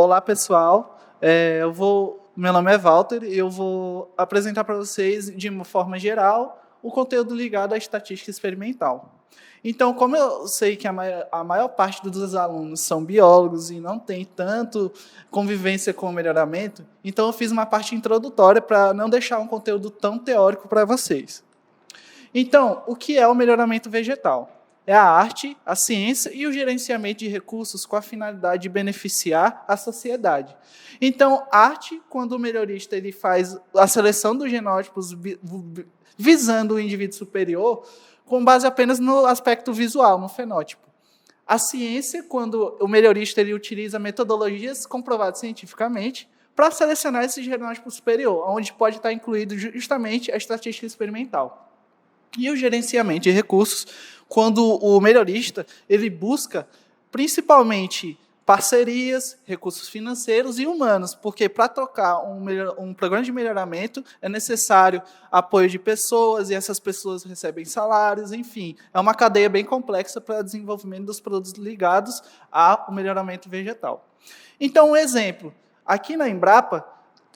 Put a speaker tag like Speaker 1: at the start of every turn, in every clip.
Speaker 1: Olá, pessoal. Meu nome é Walter e eu vou apresentar para vocês, de uma forma geral, o conteúdo ligado à estatística experimental. Então, como eu sei que a maior parte dos alunos são biólogos e não tem tanto convivência com o melhoramento, então eu fiz uma parte introdutória para não deixar um conteúdo tão teórico para vocês. Então, o que é o melhoramento vegetal? É a arte, a ciência e o gerenciamento de recursos com a finalidade de beneficiar a sociedade. Então, arte, quando o melhorista ele faz a seleção dos genótipos visando o indivíduo superior, com base apenas no aspecto visual, no fenótipo. A ciência, quando o melhorista ele utiliza metodologias comprovadas cientificamente para selecionar esse genótipo superior, onde pode estar incluído justamente a estatística experimental. E o gerenciamento de recursos, quando o melhorista ele busca principalmente parcerias, recursos financeiros e humanos, porque para tocar um programa de melhoramento é necessário apoio de pessoas, e essas pessoas recebem salários, enfim. É uma cadeia bem complexa para o desenvolvimento dos produtos ligados ao melhoramento vegetal. Então, um exemplo. Aqui na Embrapa,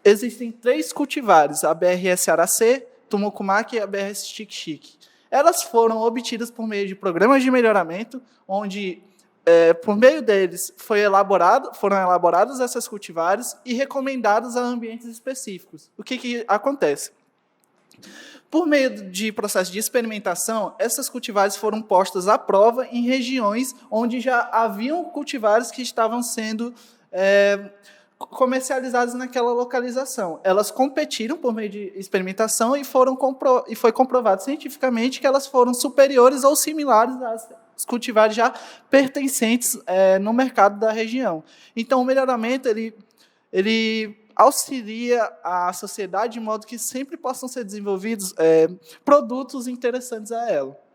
Speaker 1: existem 3 cultivares, a BRS Aracê, Tumucumaque e a BRS Xique-Xique. Elas foram obtidas por meio de programas de melhoramento, onde, por meio deles, foram elaboradas essas cultivares e recomendadas a ambientes específicos. O que acontece? Por meio de processo de experimentação, essas cultivares foram postas à prova em regiões onde já haviam cultivares que estavam sendo comercializadas naquela localização. Elas competiram por meio de experimentação e foi comprovado cientificamente que elas foram superiores ou similares às cultivares já pertencentes no mercado da região. Então, o melhoramento ele auxilia a sociedade de modo que sempre possam ser desenvolvidos produtos interessantes a ela.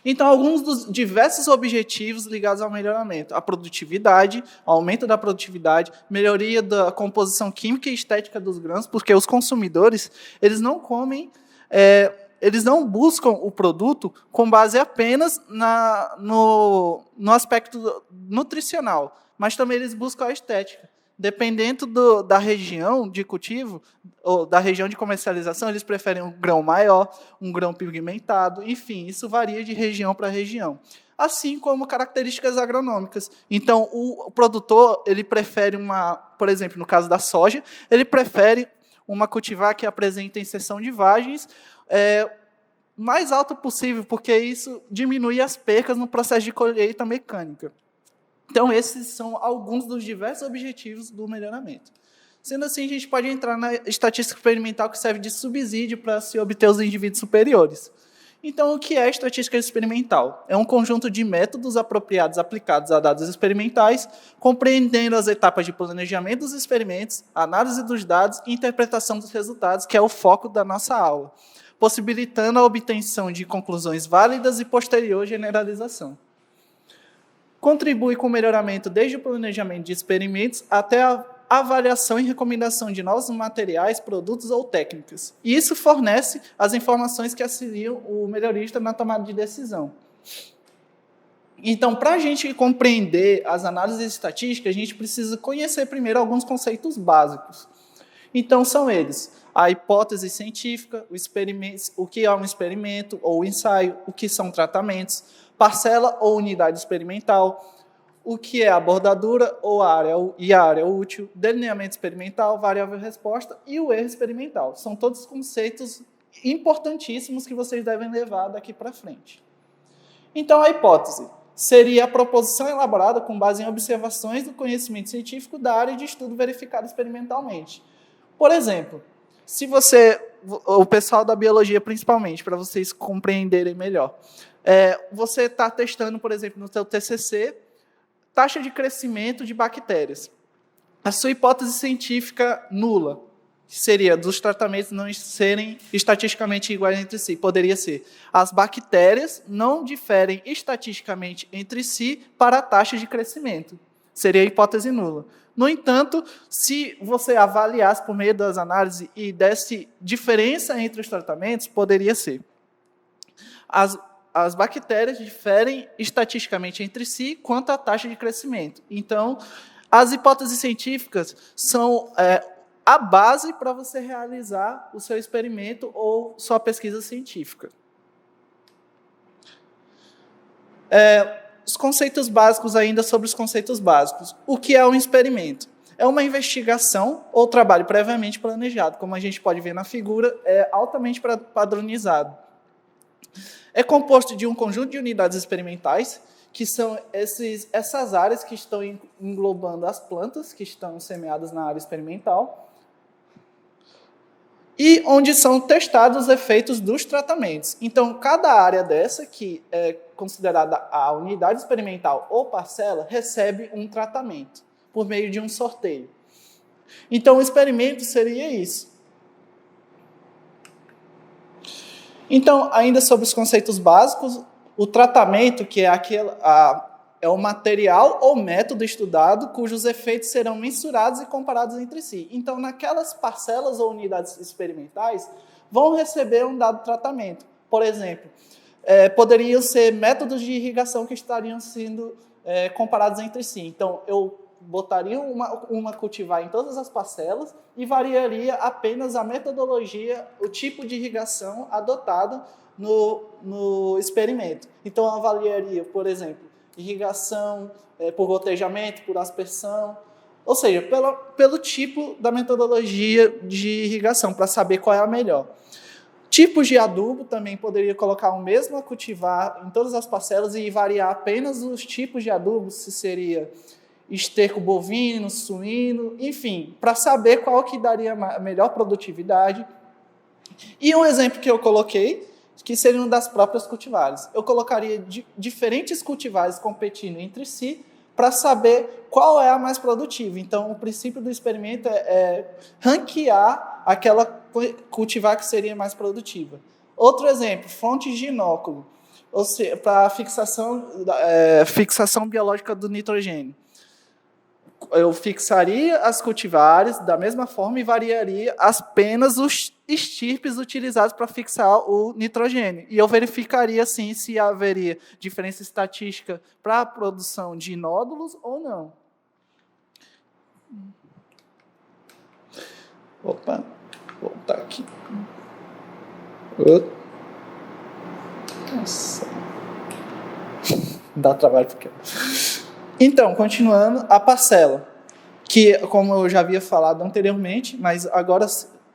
Speaker 1: Então, alguns dos diversos objetivos ligados ao melhoramento: a produtividade, o aumento da produtividade, melhoria da composição química e estética dos grãos, porque os consumidores eles não buscam o produto com base apenas no aspecto nutricional, mas também eles buscam a estética. Dependendo da região de cultivo, ou da região de comercialização, eles preferem um grão maior, um grão pigmentado, enfim, isso varia de região para região. Assim como características agronômicas. Então, o produtor, ele prefere por exemplo, no caso da soja, ele prefere uma cultivar que apresenta inserção de vagens mais alta possível, porque isso diminui as percas no processo de colheita mecânica. Então, esses são alguns dos diversos objetivos do melhoramento. Sendo assim, a gente pode entrar na estatística experimental, que serve de subsídio para se obter os indivíduos superiores. Então, o que é estatística experimental? É um conjunto de métodos apropriados aplicados a dados experimentais, compreendendo as etapas de planejamento dos experimentos, análise dos dados e interpretação dos resultados, que é o foco da nossa aula, possibilitando a obtenção de conclusões válidas e posterior generalização. Contribui com o melhoramento desde o planejamento de experimentos até a avaliação e recomendação de novos materiais, produtos ou técnicas. E isso fornece as informações que auxiliam o melhorista na tomada de decisão. Então, para a gente compreender as análises estatísticas, a gente precisa conhecer primeiro alguns conceitos básicos. Então, são eles: a hipótese científica, o que é um experimento ou ensaio, o que são tratamentos, parcela ou unidade experimental, o que é a abordadura ou a área útil, delineamento experimental, variável resposta e o erro experimental. São todos conceitos importantíssimos que vocês devem levar daqui para frente. Então, a hipótese seria a proposição elaborada com base em observações do conhecimento científico da área de estudo verificada experimentalmente. Por exemplo, o pessoal da biologia principalmente, para vocês compreenderem melhor, você está testando, por exemplo, no seu TCC, taxa de crescimento de bactérias. A sua hipótese científica nula, que seria dos tratamentos não serem estatisticamente iguais entre si, poderia ser: as bactérias não diferem estatisticamente entre si para a taxa de crescimento. Seria a hipótese nula. No entanto, se você avaliasse por meio das análises e desse diferença entre os tratamentos, poderia ser: as bactérias diferem estatisticamente entre si quanto à taxa de crescimento. Então, As hipóteses científicas são a base para você realizar o seu experimento ou sua pesquisa científica. Os conceitos básicos ainda sobre os conceitos básicos. O que é um experimento? É uma investigação ou trabalho previamente planejado. Como a gente pode ver na figura, é altamente padronizado. É composto de um conjunto de unidades experimentais, que são essas áreas que estão englobando as plantas, que estão semeadas na área experimental, e onde são testados os efeitos dos tratamentos. Então, cada área dessa, que é considerada a unidade experimental ou parcela, recebe um tratamento por meio de um sorteio. Então, o experimento seria isso. Então, ainda sobre os conceitos básicos, o tratamento, que é o material ou método estudado cujos efeitos serão mensurados e comparados entre si. Então, naquelas parcelas ou unidades experimentais, vão receber um dado tratamento. Por exemplo, poderiam ser métodos de irrigação que estariam sendo comparados entre si. Então, eu botaria uma cultivar em todas as parcelas e variaria apenas a metodologia, o tipo de irrigação adotado no experimento. Então, eu avaliaria, por exemplo, irrigação por gotejamento, por aspersão, ou seja, pelo tipo da metodologia de irrigação, para saber qual é a melhor. Tipos de adubo, também poderia colocar o mesmo a cultivar em todas as parcelas e variar apenas os tipos de adubo, se seria esterco bovino, suíno, enfim, para saber qual que daria a melhor produtividade. E um exemplo que eu coloquei, que seriam das próprias cultivares. Eu colocaria diferentes cultivares competindo entre si para saber qual é a mais produtiva. Então, o princípio do experimento é ranquear aquela cultivar que seria mais produtiva. Outro exemplo, fontes de inóculo, ou seja, para fixação biológica do nitrogênio. Eu fixaria as cultivares da mesma forma e variaria apenas os estirpes utilizados para fixar o nitrogênio. E eu verificaria, sim, se haveria diferença estatística para a produção de nódulos ou não. Opa, vou voltar aqui. Nossa. Dá trabalho porque... Então, continuando, a parcela, que, como eu já havia falado anteriormente, mas agora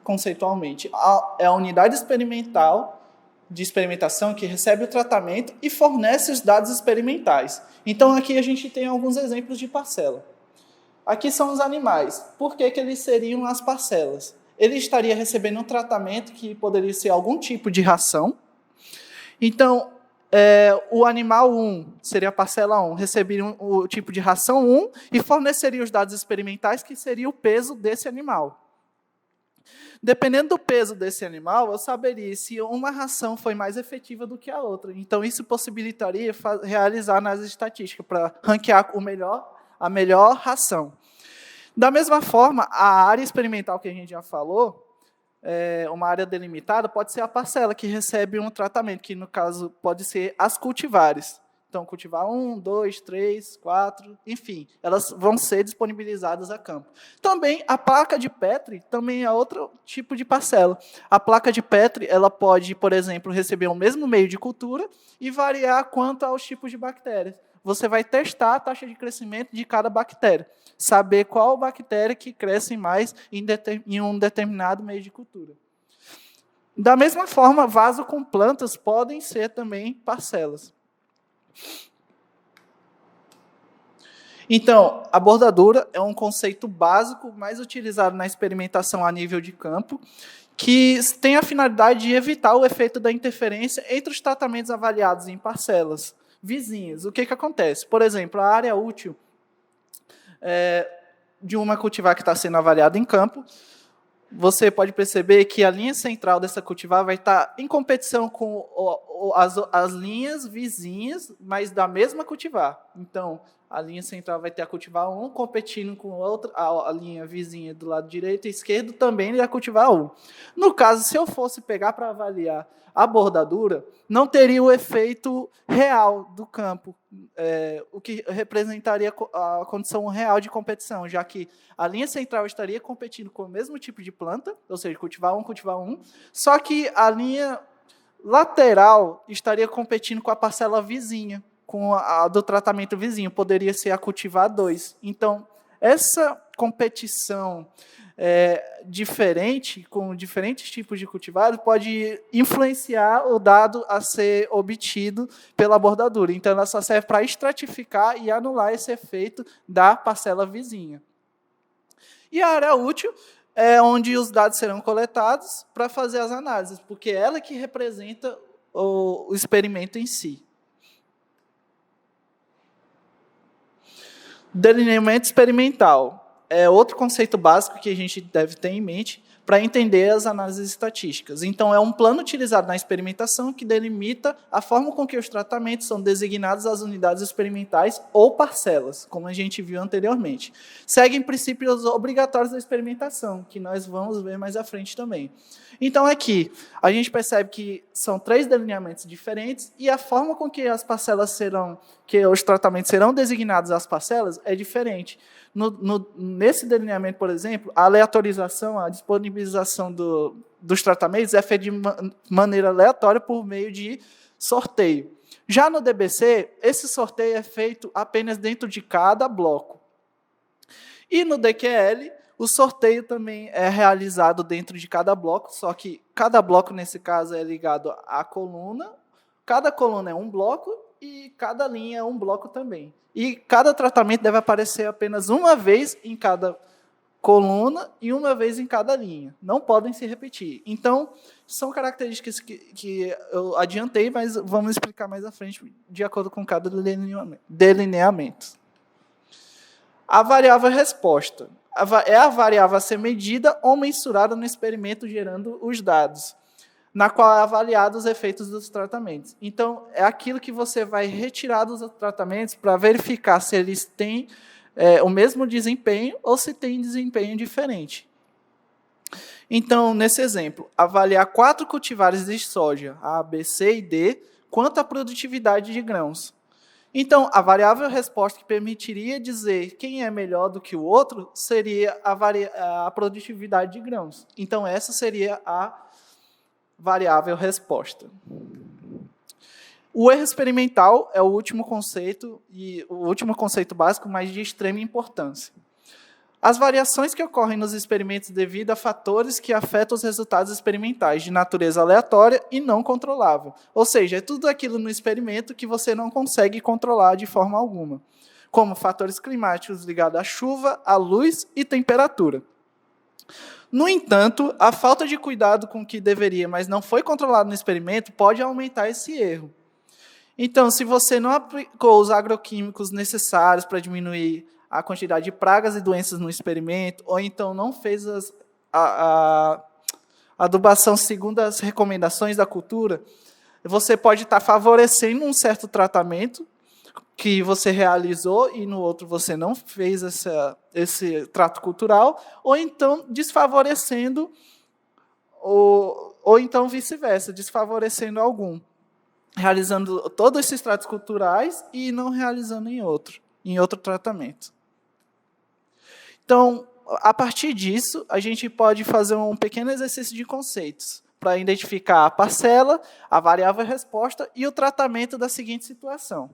Speaker 1: conceitualmente, é a unidade experimental de experimentação que recebe o tratamento e fornece os dados experimentais. Então, aqui a gente tem alguns exemplos de parcela. Aqui são os animais. Por que eles seriam as parcelas? Ele estaria recebendo um tratamento que poderia ser algum tipo de ração. Então, o animal 1, seria a parcela 1, receberia o tipo de ração 1 e forneceria os dados experimentais, que seria o peso desse animal. Dependendo do peso desse animal, eu saberia se uma ração foi mais efetiva do que a outra. Então, isso possibilitaria realizar nas estatísticas, para ranquear a melhor ração. Da mesma forma, a área experimental que a gente já falou, uma área delimitada, pode ser a parcela que recebe um tratamento, que no caso pode ser as cultivares. Então, cultivar 1, 2, 3, 4, enfim, elas vão ser disponibilizadas a campo. Também a placa de Petri também é outro tipo de parcela. A placa de Petri, ela pode, por exemplo, receber o mesmo meio de cultura e variar quanto aos tipos de bactérias. Você vai testar a taxa de crescimento de cada bactéria, saber qual bactéria que cresce mais em um determinado meio de cultura. Da mesma forma, vaso com plantas podem ser também parcelas. Então, a bordadura é um conceito básico mais utilizado na experimentação a nível de campo, que tem a finalidade de evitar o efeito da interferência entre os tratamentos avaliados em parcelas vizinhas. O que acontece? Por exemplo, a área útil de uma cultivar que está sendo avaliada em campo, você pode perceber que a linha central dessa cultivar vai estar em competição com as linhas vizinhas, mas da mesma cultivar. Então, a linha central vai ter a cultivar 1 competindo com a linha vizinha do lado direito e esquerdo também da cultivar 1. No caso, se eu fosse pegar para avaliar a bordadura, não teria o efeito real do campo, o que representaria a condição real de competição, já que a linha central estaria competindo com o mesmo tipo de planta, ou seja, cultivar um, só que a linha lateral estaria competindo com a parcela vizinha, com a do tratamento vizinho, poderia ser a cultivar 2. Então, essa competição diferente, com diferentes tipos de cultivares, pode influenciar o dado a ser obtido pela bordadura. Então, ela só serve para estratificar e anular esse efeito da parcela vizinha. E a área útil é onde os dados serão coletados para fazer as análises, porque é ela que representa o experimento em si. Delineamento experimental é outro conceito básico que a gente deve ter em mente para entender as análises estatísticas. Então, é um plano utilizado na experimentação que delimita a forma com que os tratamentos são designados às unidades experimentais ou parcelas, como a gente viu anteriormente. Seguem princípios obrigatórios da experimentação, que nós vamos ver mais à frente também. Então, aqui, a gente percebe que são 3 delineamentos diferentes e a forma com que as parcelas que os tratamentos serão designados às parcelas é diferente. Nesse delineamento, por exemplo, a aleatorização, a disponibilização dos tratamentos é feita de maneira aleatória por meio de sorteio. Já no DBC, esse sorteio é feito apenas dentro de cada bloco. E no DQL, o sorteio também é realizado dentro de cada bloco, só que cada bloco, nesse caso, é ligado à coluna. Cada coluna é um bloco e cada linha é um bloco também. E cada tratamento deve aparecer apenas uma vez em cada coluna e uma vez em cada linha. Não podem se repetir. Então, são características que eu adiantei, mas vamos explicar mais à frente, de acordo com cada delineamento. A variável resposta é a variável a ser medida ou mensurada no experimento gerando os dados, na qual é avaliado os efeitos dos tratamentos. Então, é aquilo que você vai retirar dos tratamentos para verificar se eles têm o mesmo desempenho ou se têm desempenho diferente. Então, nesse exemplo, avaliar 4 cultivares de soja, A, B, C e D, quanto à produtividade de grãos. Então, a variável resposta que permitiria dizer quem é melhor do que o outro seria a produtividade de grãos. Então, essa seria a variável resposta. O erro experimental é o último conceito básico, mas de extrema importância. As variações que ocorrem nos experimentos devido a fatores que afetam os resultados experimentais, de natureza aleatória e não controlável. Ou seja, é tudo aquilo no experimento que você não consegue controlar de forma alguma, como fatores climáticos ligados à chuva, à luz e temperatura. No entanto, a falta de cuidado com o que deveria, mas não foi controlado no experimento, pode aumentar esse erro. Então, se você não aplicou os agroquímicos necessários para diminuir a quantidade de pragas e doenças no experimento, ou então não fez a adubação segundo as recomendações da cultura, você pode estar favorecendo um certo tratamento que você realizou e no outro você não fez esse trato cultural, ou então desfavorecendo, ou então vice-versa, desfavorecendo algum, realizando todos esses tratos culturais e não realizando em outro tratamento. Então, a partir disso, a gente pode fazer um pequeno exercício de conceitos para identificar a parcela, a variável resposta e o tratamento da seguinte situação.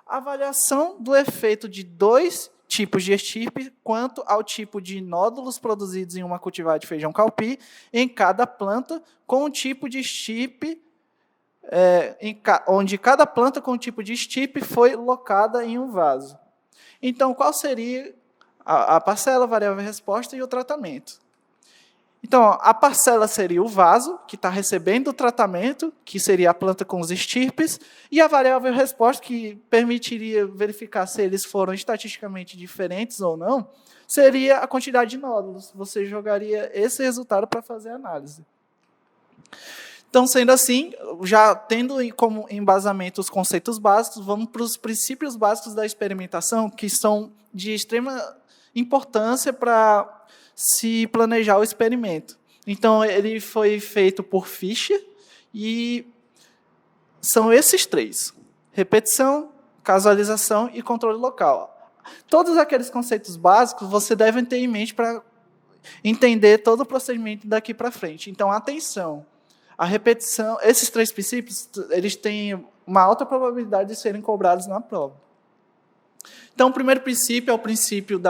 Speaker 1: A avaliação do efeito de 2 tipos de estirpe quanto ao tipo de nódulos produzidos em uma cultivar de feijão calpi em cada planta, com um tipo de estirpe, onde cada planta com um tipo de estirpe foi locada em um vaso. Então, qual seria a parcela, a variável resposta e o tratamento? Então, a parcela seria o vaso, que está recebendo o tratamento, que seria a planta com os estirpes, e a variável resposta, que permitiria verificar se eles foram estatisticamente diferentes ou não, seria a quantidade de nódulos. Você jogaria esse resultado para fazer a análise. Então, sendo assim, já tendo como embasamento os conceitos básicos, vamos para os princípios básicos da experimentação, que são de extrema importância para se planejar o experimento. Então, ele foi feito por Fischer e são esses 3. Repetição, casualização e controle local. Todos aqueles conceitos básicos você deve ter em mente para entender todo o procedimento daqui para frente. Então, atenção, a repetição, esses 3 princípios, eles têm uma alta probabilidade de serem cobrados na prova. Então, o primeiro princípio é o princípio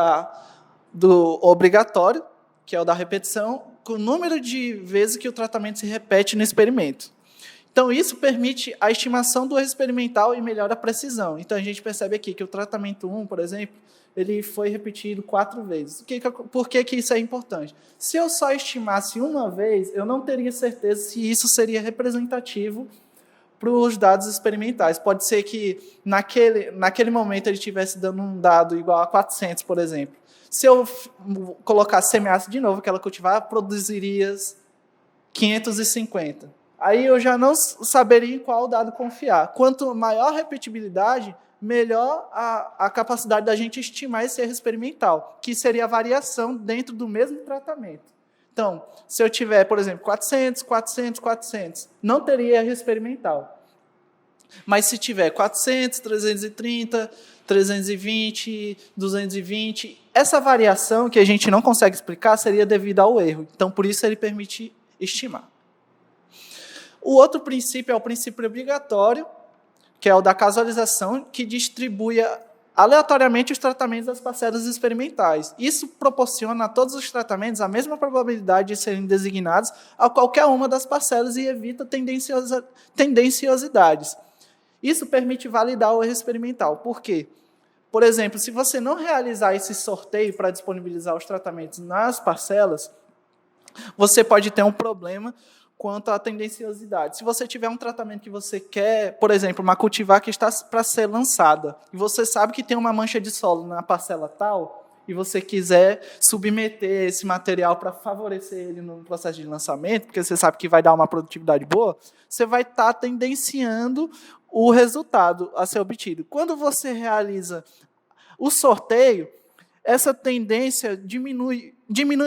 Speaker 1: do obrigatório, que é o da repetição, com o número de vezes que o tratamento se repete no experimento. Então, isso permite a estimação do erro experimental e melhora a precisão. Então, a gente percebe aqui que o tratamento 1, por exemplo, ele foi repetido 4 vezes. Por que isso é importante? Se eu só estimasse uma vez, eu não teria certeza se isso seria representativo para os dados experimentais. Pode ser que, naquele momento, ele estivesse dando um dado igual a 400, por exemplo. Se eu colocasse, semeasse de novo aquela cultivar, produziria 550. Aí eu já não saberia em qual dado confiar. Quanto maior a repetibilidade, melhor a capacidade da gente estimar esse erro experimental, que seria a variação dentro do mesmo tratamento. Então, se eu tiver, por exemplo, 400, 400, 400, não teria erro experimental. Mas se tiver 400, 330, 320, 220, essa variação que a gente não consegue explicar seria devido ao erro. Então, por isso ele permite estimar. O outro princípio é o princípio obrigatório, que é o da casualização, que distribui aleatoriamente os tratamentos das parcelas experimentais. Isso proporciona a todos os tratamentos a mesma probabilidade de serem designados a qualquer uma das parcelas e evita tendenciosidades. Isso permite validar o erro experimental. Por quê? Por exemplo, se você não realizar esse sorteio para disponibilizar os tratamentos nas parcelas, você pode ter um problema quanto à tendenciosidade. Se você tiver um tratamento que você quer, por exemplo, uma cultivar que está para ser lançada, e você sabe que tem uma mancha de solo na parcela tal, e você quiser submeter esse material para favorecer ele no processo de lançamento, porque você sabe que vai dar uma produtividade boa, você vai estar tendenciando o resultado a ser obtido. Quando você realiza o sorteio, essa tendência diminui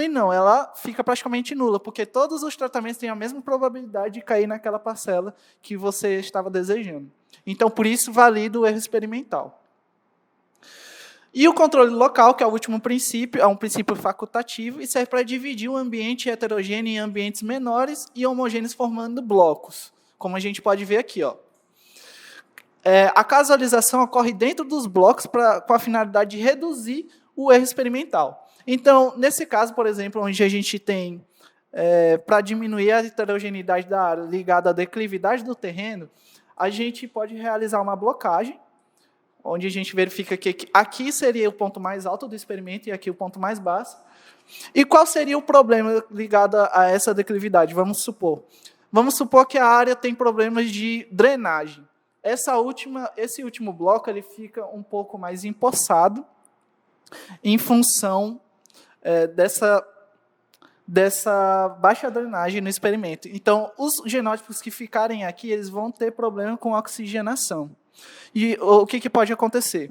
Speaker 1: não, ela fica praticamente nula, porque todos os tratamentos têm a mesma probabilidade de cair naquela parcela que você estava desejando. Então, por isso, valida o erro experimental. E o controle local, que é o último princípio, é um princípio facultativo e serve para dividir o ambiente heterogêneo em ambientes menores e homogêneos formando blocos, como a gente pode ver aqui. A casualização ocorre dentro dos blocos com a finalidade de reduzir o erro experimental. Então, nesse caso, por exemplo, onde a gente tem, para diminuir a heterogeneidade da área ligada à declividade do terreno, a gente pode realizar uma blocagem, onde a gente verifica que aqui seria o ponto mais alto do experimento e aqui o ponto mais baixo. E qual seria o problema ligado a essa declividade? Vamos supor que a área tem problemas de drenagem. Esse último bloco ele fica um pouco mais empoçado em função dessa baixa drenagem no experimento. Então, os genótipos que ficarem aqui, eles vão ter problema com oxigenação. E o que pode acontecer?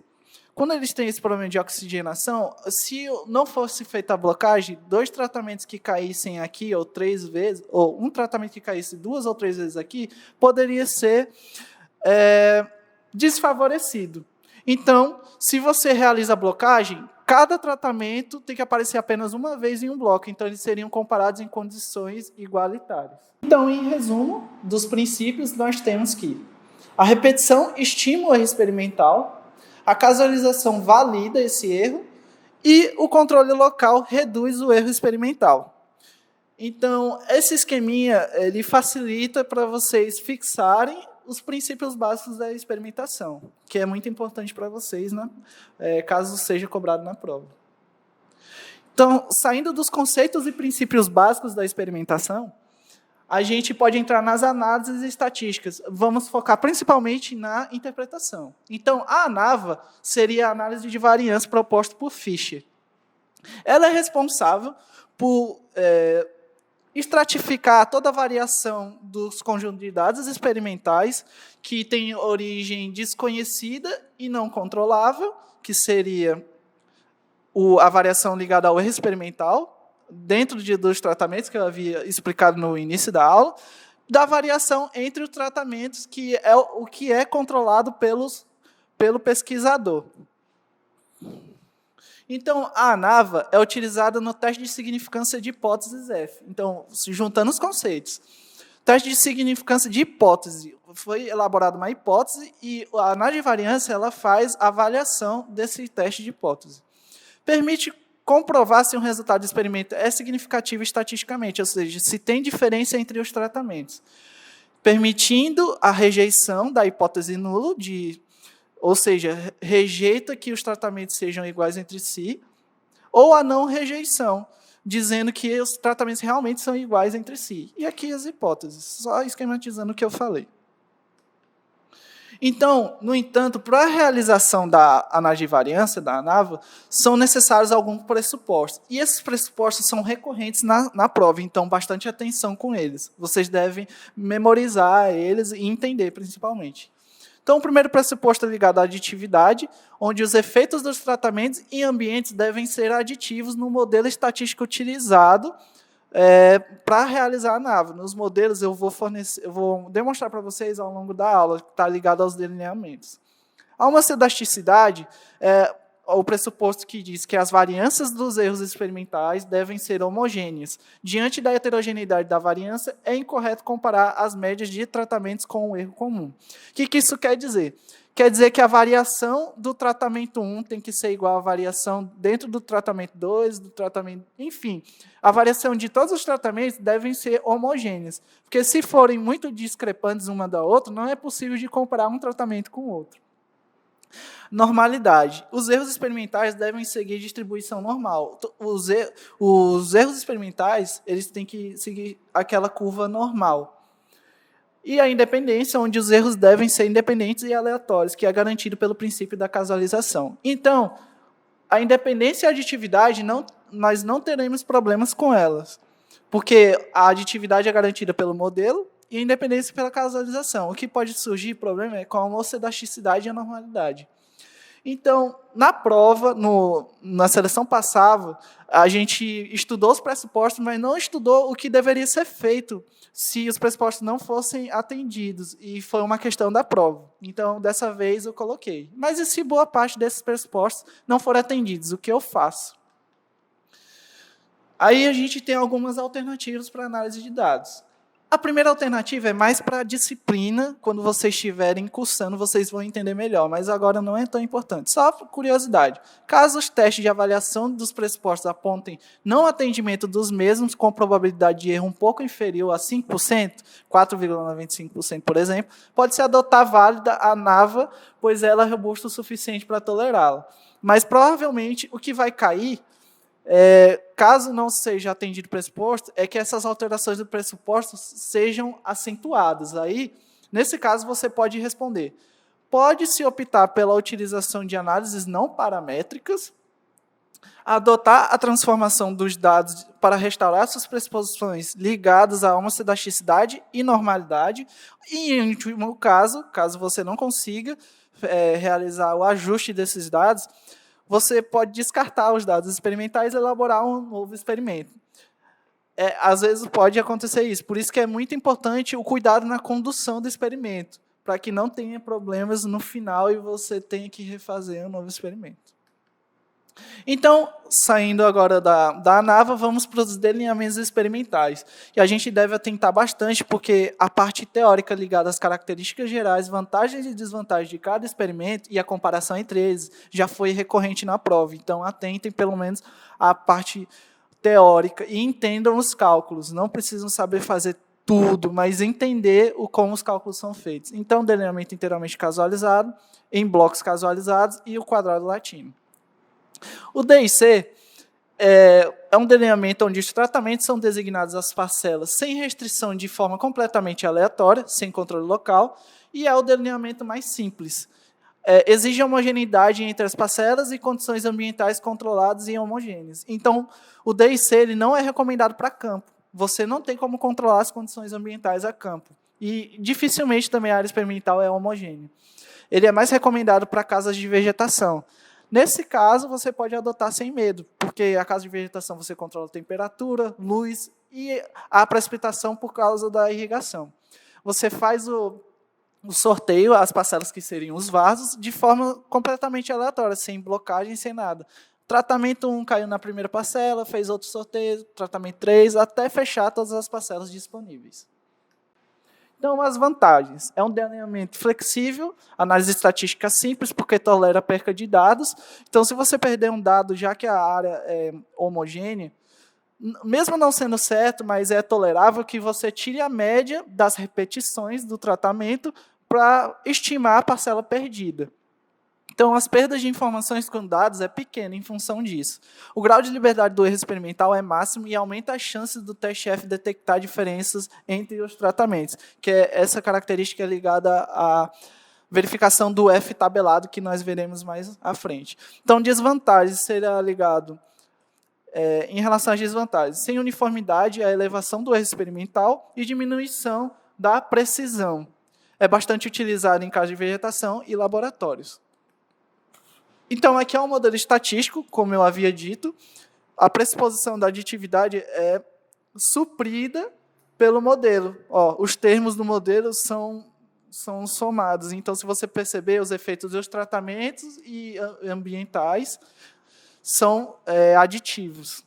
Speaker 1: Quando eles têm esse problema de oxigenação, se não fosse feita a blocagem, 2 tratamentos que caíssem aqui, ou 3 vezes, ou um tratamento que caísse 2 ou 3 vezes aqui, poderia ser desfavorecido. Então, se você realiza a blocagem, cada tratamento tem que aparecer apenas uma vez em um bloco, então eles seriam comparados em condições igualitárias. Então, em resumo dos princípios, nós temos que a repetição estimula o erro experimental, a casualização valida esse erro e o controle local reduz o erro experimental. Então, esse esqueminha ele facilita para vocês fixarem os princípios básicos da experimentação, que é muito importante para vocês, né? Caso seja cobrado na prova. Então, saindo dos conceitos e princípios básicos da experimentação, a gente pode entrar nas análises estatísticas. Vamos focar principalmente na interpretação. Então, a ANAVA seria a análise de variância proposta por Fischer. Ela é responsável por estratificar toda a variação dos conjuntos de dados experimentais que tem origem desconhecida e não controlável, que seria a variação ligada ao erro experimental, dentro dos tratamentos que eu havia explicado no início da aula, da variação entre os tratamentos, que é o que é controlado pelo pesquisador. Então, a ANAVA é utilizada no teste de significância de hipóteses F. Então, se juntando os conceitos. O teste de significância de hipótese, foi elaborada uma hipótese e a análise de variância ela faz a avaliação desse teste de hipótese. Permite comprovar se um resultado do experimento é significativo estatisticamente, ou seja, se tem diferença entre os tratamentos, permitindo a rejeição da hipótese nula, ou seja, rejeita que os tratamentos sejam iguais entre si, ou a não rejeição, dizendo que os tratamentos realmente são iguais entre si. E aqui as hipóteses, só esquematizando o que eu falei. Então, no entanto, para a realização da análise de variância, da ANAVA, são necessários alguns pressupostos. E esses pressupostos são recorrentes na prova, então bastante atenção com eles. Vocês devem memorizar eles e entender, principalmente. Então, o primeiro pressuposto é ligado à aditividade, onde os efeitos dos tratamentos em ambientes devem ser aditivos no modelo estatístico utilizado para realizar a ANAVA. Nos modelos, eu vou demonstrar para vocês ao longo da aula, que está ligado aos delineamentos. A homocedasticidade é o pressuposto que diz que as variâncias dos erros experimentais devem ser homogêneas. Diante da heterogeneidade da variância, é incorreto comparar as médias de tratamentos com o erro comum. O que isso quer dizer? Quer dizer que a variação do tratamento 1 tem que ser igual à variação dentro do tratamento 2, do tratamento... Enfim, a variação de todos os tratamentos devem ser homogêneas. Porque se forem muito discrepantes uma da outra, não é possível de comparar um tratamento com o outro. Normalidade. Os erros experimentais devem seguir distribuição normal. Os erros experimentais eles têm que seguir aquela curva normal. E a independência, onde os erros devem ser independentes e aleatórios, que é garantido pelo princípio da casualização. Então, a independência e a aditividade, nós não teremos problemas com elas, porque a aditividade é garantida pelo modelo e a independência pela casualização. O que pode surgir problema é com a homocedasticidade e a normalidade. Então, na prova, na seleção passada, a gente estudou os pressupostos, mas não estudou o que deveria ser feito se os pressupostos não fossem atendidos, e foi uma questão da prova. Então, dessa vez, eu coloquei. Mas e se boa parte desses pressupostos não forem atendidos, o que eu faço? Aí a gente tem algumas alternativas para análise de dados. A primeira alternativa é mais para a disciplina, quando vocês estiverem cursando, vocês vão entender melhor, mas agora não é tão importante. Só curiosidade. Caso os testes de avaliação dos pressupostos apontem não atendimento dos mesmos, com probabilidade de erro um pouco inferior a 5%, 4,95%, por exemplo, pode-se adotar válida a ANAVA, pois ela é robusta o suficiente para tolerá-la. Mas, provavelmente, o que vai cair caso não seja atendido o pressuposto, é que essas alterações do pressuposto sejam acentuadas. Aí, nesse caso, você pode responder. Pode-se optar pela utilização de análises não paramétricas, adotar a transformação dos dados para restaurar suas pressuposições ligadas à homocedasticidade e normalidade, e, em último caso, caso você não consiga realizar o ajuste desses dados, você pode descartar os dados experimentais e elaborar um novo experimento. Às vezes pode acontecer isso, por isso que é muito importante o cuidado na condução do experimento, para que não tenha problemas no final e você tenha que refazer um novo experimento. Então, saindo agora da ANAVA, vamos para os delineamentos experimentais. E a gente deve atentar bastante, porque a parte teórica ligada às características gerais, vantagens e desvantagens de cada experimento e a comparação entre eles já foi recorrente na prova. Então, atentem pelo menos à parte teórica e entendam os cálculos. Não precisam saber fazer tudo, mas entender como os cálculos são feitos. Então, delineamento inteiramente casualizado, em blocos casualizados e o quadrado latino. O DIC é um delineamento onde os tratamentos são designados às parcelas sem restrição de forma completamente aleatória, sem controle local, e é o delineamento mais simples. Exige homogeneidade entre as parcelas e condições ambientais controladas e homogêneas. Então, o DIC ele não é recomendado para campo. Você não tem como controlar as condições ambientais a campo. E, dificilmente, também a área experimental é homogênea. Ele é mais recomendado para casas de vegetação. Nesse caso, você pode adotar sem medo, porque a casa de vegetação você controla a temperatura, luz e a precipitação por causa da irrigação. Você faz o sorteio, as parcelas que seriam os vasos, de forma completamente aleatória, sem blocagem, sem nada. Tratamento 1 caiu na primeira parcela, fez outro sorteio, tratamento 3, até fechar todas as parcelas disponíveis. Então, as vantagens. É um delineamento flexível, análise estatística simples, porque tolera a perca de dados. Então, se você perder um dado, já que a área é homogênea, mesmo não sendo certo, mas é tolerável que você tire a média das repetições do tratamento para estimar a parcela perdida. Então, as perdas de informações com dados é pequena em função disso. O grau de liberdade do erro experimental é máximo e aumenta as chances do teste-F detectar diferenças entre os tratamentos, que é essa característica ligada à verificação do F tabelado, que nós veremos mais à frente. Então, desvantagens será ligado em relação às desvantagens. Sem uniformidade, a elevação do erro experimental e diminuição da precisão. É bastante utilizado em casos de vegetação e laboratórios. Então, aqui é um modelo estatístico, como eu havia dito. A pressuposição da aditividade é suprida pelo modelo. Os termos do modelo são somados. Então, se você perceber, os efeitos dos tratamentos e ambientais são aditivos.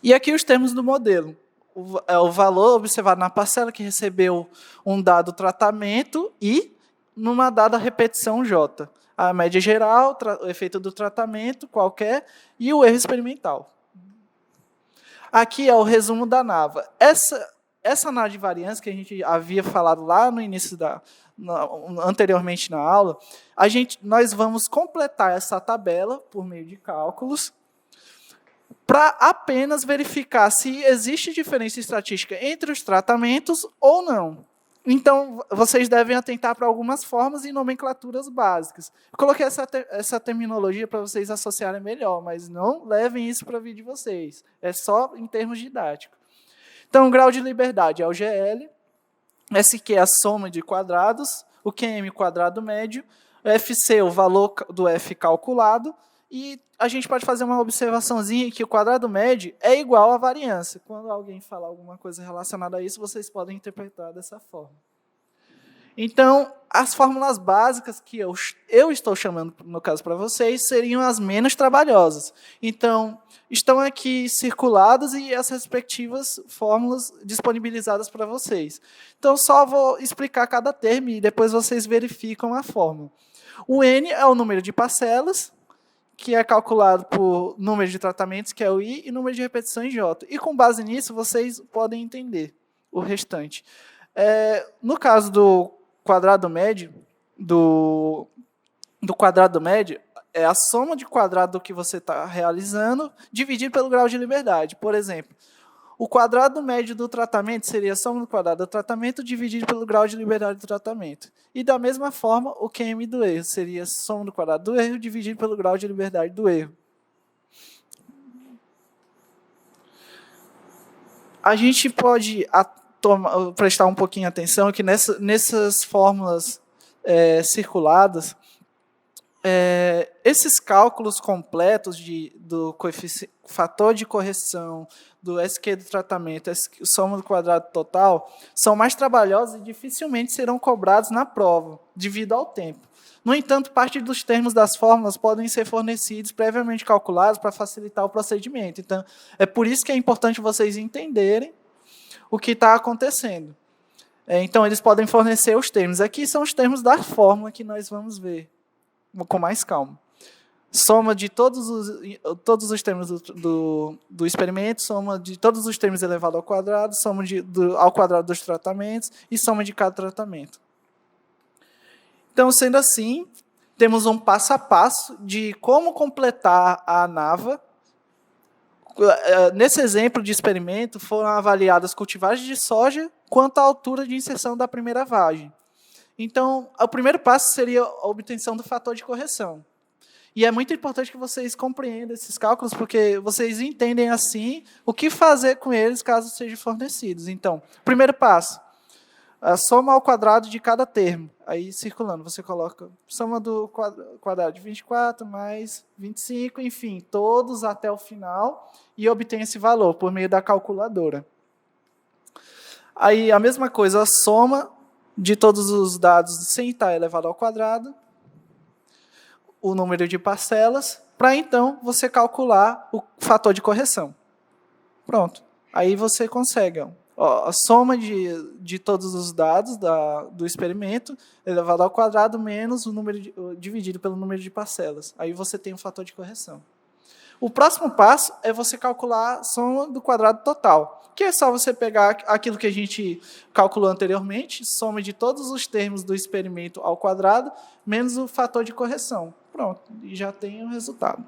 Speaker 1: E aqui os termos do modelo. O valor observado na parcela que recebeu um dado tratamento e numa dada repetição J. A média geral, o efeito do tratamento qualquer e o erro experimental. Aqui é o resumo da NAVA. Essa análise de variância que a gente havia falado lá no início anteriormente na aula, nós vamos completar essa tabela por meio de cálculos para apenas verificar se existe diferença estatística entre os tratamentos ou não. Então, vocês devem atentar para algumas formas e nomenclaturas básicas. Eu coloquei essa terminologia para vocês associarem melhor, mas não levem isso para a vida de vocês. É só em termos didáticos. Então, o grau de liberdade é o GL, SQ é a soma de quadrados, o QM quadrado médio, o FC o valor do F calculado, e a gente pode fazer uma observaçãozinha que o quadrado médio é igual à variância. Quando alguém falar alguma coisa relacionada a isso, vocês podem interpretar dessa forma. Então, as fórmulas básicas que eu estou chamando, no caso, para vocês, seriam as menos trabalhosas. Então, estão aqui circuladas e as respectivas fórmulas disponibilizadas para vocês. Então, só vou explicar cada termo e depois vocês verificam a fórmula. O N é o número de parcelas, que é calculado por número de tratamentos, que é o I, e número de repetições, J. E, com base nisso, vocês podem entender o restante. No caso do quadrado médio, é a soma de quadrado do que você está realizando, dividido pelo grau de liberdade. Por exemplo, o quadrado médio do tratamento seria a soma do quadrado do tratamento dividido pelo grau de liberdade do tratamento. E, da mesma forma, o QM do erro seria a soma do quadrado do erro dividido pelo grau de liberdade do erro. A gente pode prestar um pouquinho de atenção que nessas fórmulas circuladas, esses cálculos completos do fator de correção, do SQ do tratamento, soma do quadrado total, são mais trabalhosos e dificilmente serão cobrados na prova, devido ao tempo. No entanto, parte dos termos das fórmulas podem ser fornecidos previamente calculados para facilitar o procedimento. Então, é por isso que é importante vocês entenderem o que está acontecendo. Então, eles podem fornecer os termos. Aqui são os termos da fórmula que nós vamos ver com mais calma. Soma de todos os termos do experimento, soma de todos os termos elevado ao quadrado, soma ao quadrado dos tratamentos e soma de cada tratamento. Então, sendo assim, temos um passo a passo de como completar a NAVA. Nesse exemplo de experimento, foram avaliadas cultivagens de soja quanto à altura de inserção da primeira vagem. Então, o primeiro passo seria a obtenção do fator de correção. E é muito importante que vocês compreendam esses cálculos, porque vocês entendem, assim, o que fazer com eles caso sejam fornecidos. Então, primeiro passo, a soma ao quadrado de cada termo. Aí, circulando, você coloca soma do quadrado de 24 mais 25, enfim, todos até o final, e obtém esse valor por meio da calculadora. Aí, a mesma coisa, a soma de todos os dados sem estar elevado ao quadrado, o número de parcelas, para então você calcular o fator de correção. Pronto. Aí você consegue a soma de todos os dados do experimento elevado ao quadrado menos o número dividido pelo número de parcelas. Aí você tem um fator de correção. O próximo passo é você calcular a soma do quadrado total, que é só você pegar aquilo que a gente calculou anteriormente, soma de todos os termos do experimento ao quadrado, menos o fator de correção. Pronto, e já tem o resultado.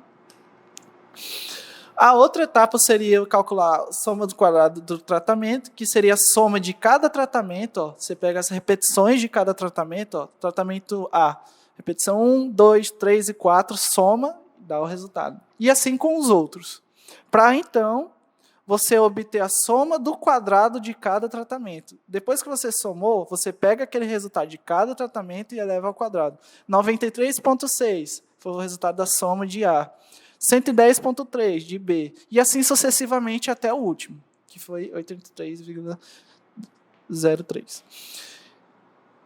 Speaker 1: A outra etapa seria calcular a soma do quadrado do tratamento, que seria a soma de cada tratamento. Você pega as repetições de cada tratamento. Tratamento A, repetição 1, 2, 3 e 4, soma, dá o resultado. E assim com os outros. Para, então, você obter a soma do quadrado de cada tratamento. Depois que você somou, você pega aquele resultado de cada tratamento e eleva ao quadrado. 93,6 foi o resultado da soma de A. 110,3 de B. E assim sucessivamente até o último, que foi 83,03.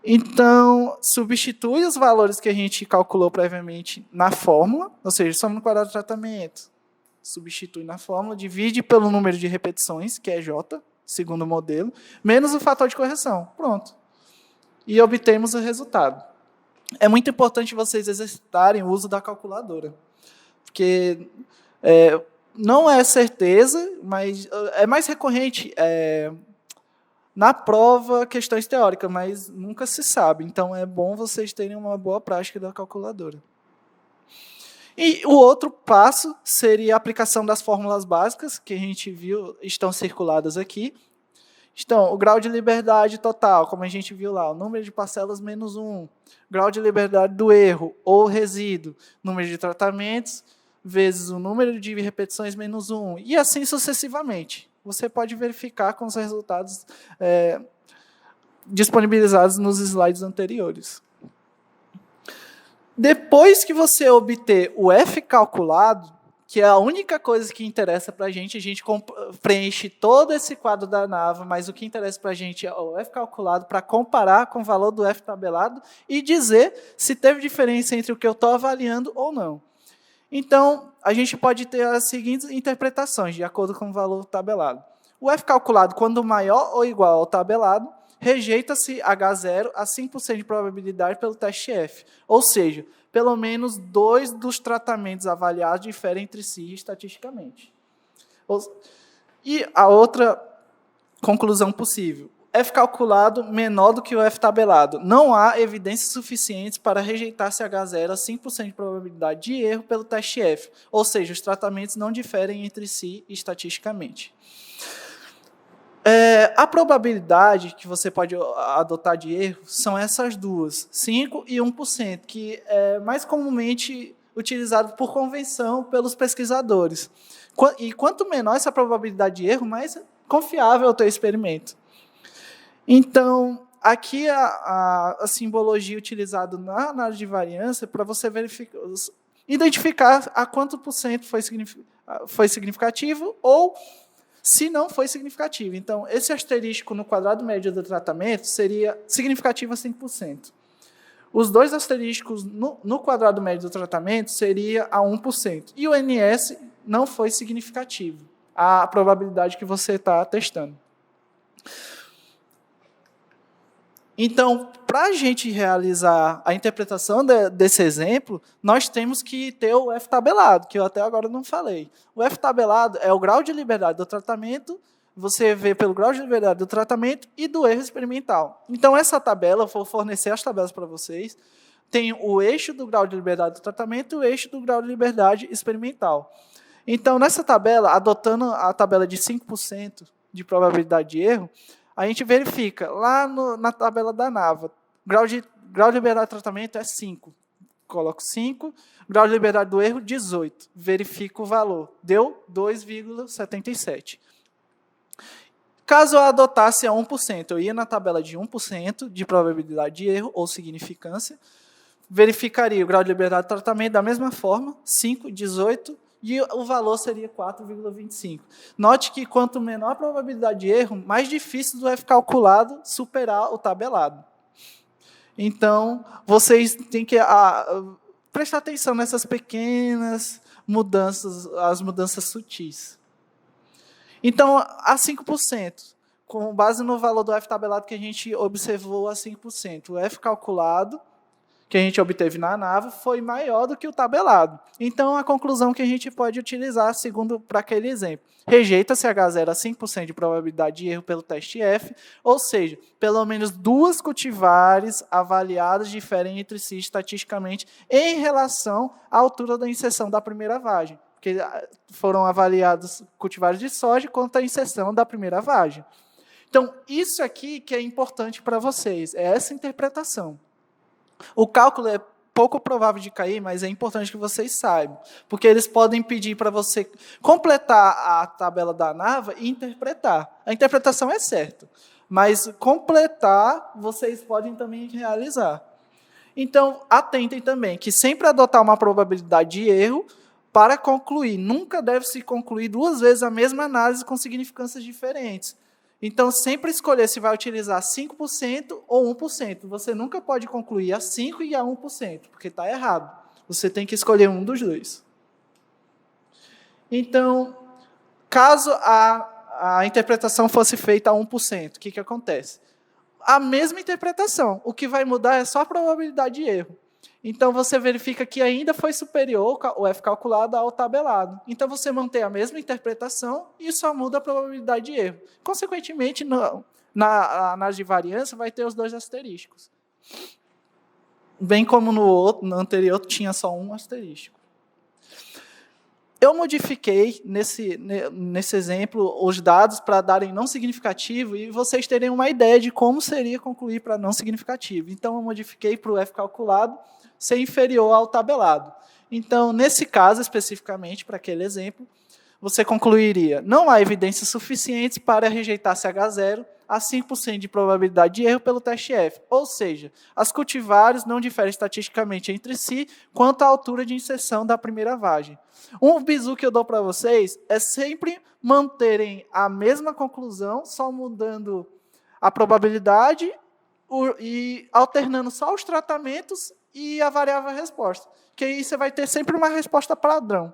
Speaker 1: Então, substitui os valores que a gente calculou previamente na fórmula, ou seja, soma no quadrado do tratamento, substitui na fórmula, divide pelo número de repetições, que é J, segundo o modelo, menos o fator de correção. Pronto. E obtemos o resultado. É muito importante vocês exercitarem o uso da calculadora, porque não é certeza, mas é mais recorrente na prova questões teóricas, mas nunca se sabe. Então, é bom vocês terem uma boa prática da calculadora. E o outro passo seria a aplicação das fórmulas básicas, que a gente viu, estão circuladas aqui. Então, o grau de liberdade total, como a gente viu lá, o número de parcelas menos 1, grau de liberdade do erro ou resíduo, número de tratamentos, vezes o número de repetições menos 1, e assim sucessivamente. Você pode verificar com os resultados disponibilizados nos slides anteriores. Depois que você obter o F calculado, que é a única coisa que interessa para a gente preenche todo esse quadro da Nava, mas o que interessa para a gente é o F calculado para comparar com o valor do F tabelado e dizer se teve diferença entre o que eu estou avaliando ou não. Então, a gente pode ter as seguintes interpretações, de acordo com o valor tabelado. O F calculado, quando maior ou igual ao tabelado, rejeita-se H0 a 5% de probabilidade pelo teste F. Ou seja, pelo menos 2 dos tratamentos avaliados diferem entre si estatisticamente. E a outra conclusão possível. F calculado menor do que o F tabelado. Não há evidências suficientes para rejeitar-se H0 a 5% de probabilidade de erro pelo teste F. Ou seja, os tratamentos não diferem entre si estatisticamente. A probabilidade que você pode adotar de erro são essas duas, 5% e 1%, que é mais comumente utilizado por convenção pelos pesquisadores. E quanto menor essa probabilidade de erro, mais confiável é o teu experimento. Então, aqui a simbologia utilizada na análise de variância para você identificar a quanto por cento foi significativo ou se não foi significativo. Então, esse asterístico no quadrado médio do tratamento seria significativo a 5%. Os dois asterísticos no quadrado médio do tratamento seria a 1%. E o NS não foi significativo, a probabilidade que você está testando. Então, para a gente realizar a interpretação desse exemplo, nós temos que ter o F tabelado, que eu até agora não falei. O F tabelado é o grau de liberdade do tratamento, você vê pelo grau de liberdade do tratamento e do erro experimental. Então, essa tabela, eu vou fornecer as tabelas para vocês, tem o eixo do grau de liberdade do tratamento e o eixo do grau de liberdade experimental. Então, nessa tabela, adotando a tabela de 5% de probabilidade de erro, a gente verifica, lá na tabela da Nava, grau de liberdade de tratamento é 5. Coloco 5, grau de liberdade do erro, 18. Verifico o valor. Deu 2,77. Caso eu adotasse a 1%, eu ia na tabela de 1% de probabilidade de erro ou significância, verificaria o grau de liberdade de tratamento da mesma forma, 5, 18, e o valor seria 4,25. Note que quanto menor a probabilidade de erro, mais difícil do F calculado superar o tabelado. Então, vocês têm que prestar atenção nessas pequenas mudanças, as mudanças sutis. Então, a 5%, com base no valor do F tabelado que a gente observou a 5%, o F calculado, que a gente obteve na ANAVA, foi maior do que o tabelado. Então, a conclusão que a gente pode utilizar, segundo para aquele exemplo, rejeita-se H0 a 5% de probabilidade de erro pelo teste F, ou seja, pelo menos 2 cultivares avaliadas diferem entre si estatisticamente em relação à altura da inserção da primeira vagem, porque foram avaliados cultivares de soja quanto à inserção da primeira vagem. Então, isso aqui que é importante para vocês, é essa interpretação. O cálculo é pouco provável de cair, mas é importante que vocês saibam, porque eles podem pedir para você completar a tabela da ANAVA e interpretar. A interpretação é certa, mas completar vocês podem também realizar. Então, atentem também que sempre adotar uma probabilidade de erro para concluir. Nunca deve se concluir 2 vezes a mesma análise com significâncias diferentes. Então, sempre escolher se vai utilizar 5% ou 1%. Você nunca pode concluir a 5% e a 1%, porque está errado. Você tem que escolher um dos dois. Então, caso a interpretação fosse feita a 1%, o que acontece? A mesma interpretação. O que vai mudar é só a probabilidade de erro. Então, você verifica que ainda foi superior o F calculado ao tabelado. Então, você mantém a mesma interpretação e só muda a probabilidade de erro. Consequentemente, na análise de variância, vai ter os 2 asterísticos. Bem como no anterior, tinha só um asterístico. Eu modifiquei, nesse exemplo, os dados para darem não significativo e vocês terem uma ideia de como seria concluir para não significativo. Então, eu modifiquei para o F calculado ser inferior ao tabelado. Então, nesse caso, especificamente, para aquele exemplo, você concluiria: não há evidências suficientes para rejeitar CH0 a 5% de probabilidade de erro pelo teste F. Ou seja, as cultivares não diferem estatisticamente entre si quanto à altura de inserção da primeira vagem. Um bizu que eu dou para vocês é sempre manterem a mesma conclusão, só mudando a probabilidade e alternando só os tratamentos e a variável resposta. Que aí você vai ter sempre uma resposta padrão.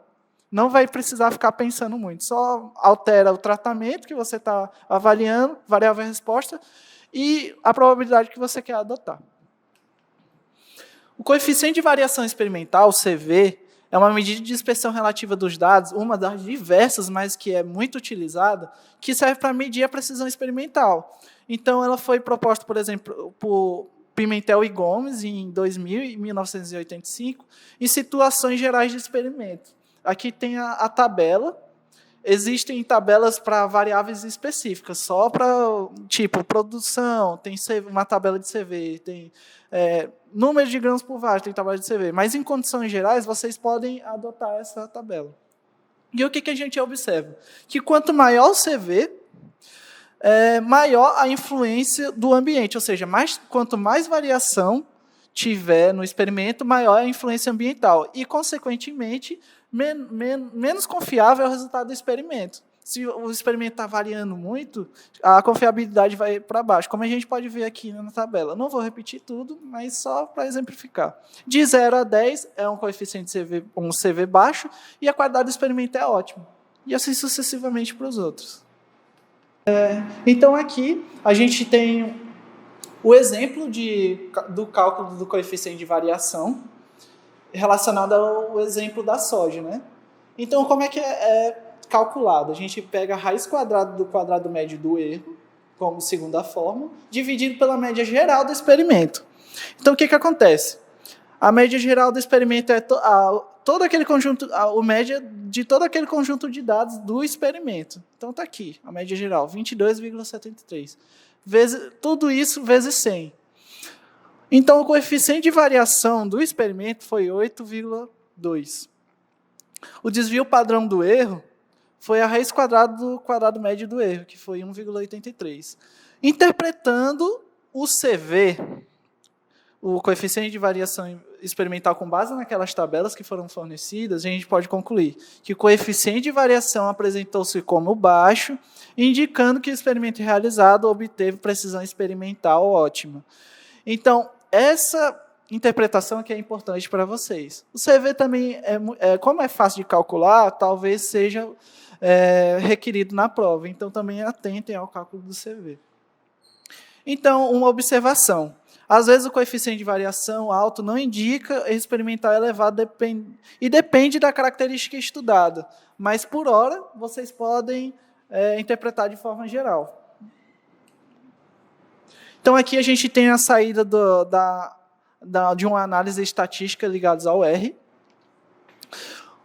Speaker 1: Não vai precisar ficar pensando muito. Só altera o tratamento que você está avaliando, variável resposta, e a probabilidade que você quer adotar. O coeficiente de variação experimental, CV, é uma medida de dispersão relativa dos dados, uma das diversas, mas que é muito utilizada, que serve para medir a precisão experimental. Então, ela foi proposta, por exemplo, por Pimentel e Gomes, em 2000 e 1985, em situações gerais de experimento. Aqui tem a tabela. Existem tabelas para variáveis específicas, só para, tipo, produção, tem uma tabela de CV, tem número de grãos por vagem, tem tabela de CV. Mas, em condições gerais, vocês podem adotar essa tabela. E o que a gente observa? Que quanto maior o CV, maior a influência do ambiente, ou seja, quanto mais variação tiver no experimento, maior a influência ambiental. E, consequentemente, menos confiável é o resultado do experimento. Se o experimento está variando muito, a confiabilidade vai para baixo, como a gente pode ver aqui na tabela. Não vou repetir tudo, mas só para exemplificar. De 0 a 10 é um coeficiente CV, um CV baixo, e a qualidade do experimento é ótima. E assim sucessivamente para os outros. Então, aqui, a gente tem o exemplo do cálculo do coeficiente de variação, relacionado ao exemplo da soja, né? Então, como é que é calculado? A gente pega a raiz quadrada do quadrado médio do erro, como segunda forma, dividido pela média geral do experimento. Então, o que acontece? A média geral do experimento é todo aquele conjunto, a média de todo aquele conjunto de dados do experimento. Então, está aqui, a média geral, 22,73. Tudo isso vezes 100. Então, o coeficiente de variação do experimento foi 8,2. O desvio padrão do erro foi a raiz quadrada do quadrado médio do erro, que foi 1,83. Interpretando o CV, o coeficiente de variação experimental com base naquelas tabelas que foram fornecidas, a gente pode concluir que o coeficiente de variação apresentou-se como baixo, indicando que o experimento realizado obteve precisão experimental ótima. Então, essa interpretação que é importante para vocês. O CV também, como é fácil de calcular, talvez seja requerido na prova. Então, também atentem ao cálculo do CV. Então, uma observação. Às vezes, o coeficiente de variação alto não indica experimental elevado e depende da característica estudada. Mas, por hora, vocês podem interpretar de forma geral. Então, aqui a gente tem a saída de uma análise estatística ligada ao R,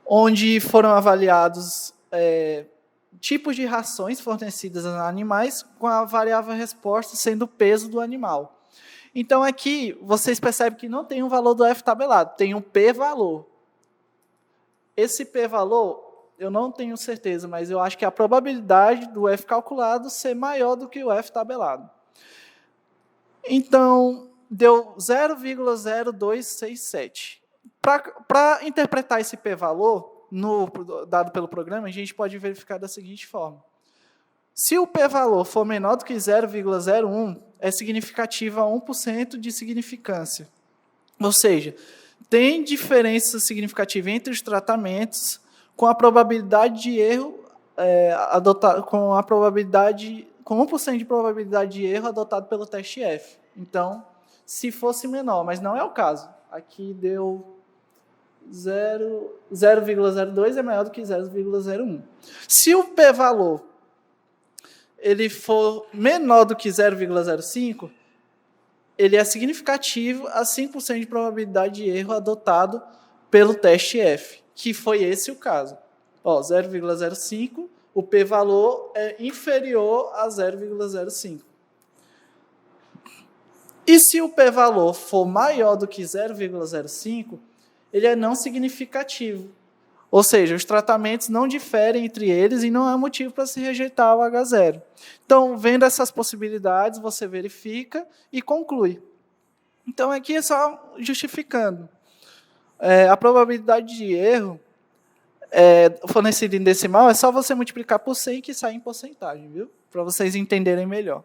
Speaker 1: onde foram avaliados tipos de rações fornecidas a animais, com a variável resposta sendo o peso do animal. Então, aqui, vocês percebem que não tem um valor do F tabelado, tem um P-valor. Esse P-valor, eu não tenho certeza, mas eu acho que a probabilidade do F calculado ser maior do que o F tabelado. Então, deu 0,0267. Para interpretar esse P-valor, dado pelo programa, a gente pode verificar da seguinte forma. Se o P-valor for menor do que 0,01, é significativa a 1% de significância. Ou seja, tem diferença significativa entre os tratamentos com a probabilidade de erro com 1% de probabilidade de erro adotado pelo teste F. Então, se fosse menor, mas não é o caso. Aqui deu 0,02 é maior do que 0,01. Se o P-valor ele for menor do que 0,05, ele é significativo a 5% de probabilidade de erro adotado pelo teste F, que foi esse o caso. 0,05, o P-valor é inferior a 0,05. E se o P-valor for maior do que 0,05, ele é não significativo. Ou seja, os tratamentos não diferem entre eles e não há motivo para se rejeitar o H0. Então, vendo essas possibilidades, você verifica e conclui. Então, aqui é só justificando. A probabilidade de erro fornecida em decimal é só você multiplicar por 100 que sai em porcentagem, viu? Para vocês entenderem melhor.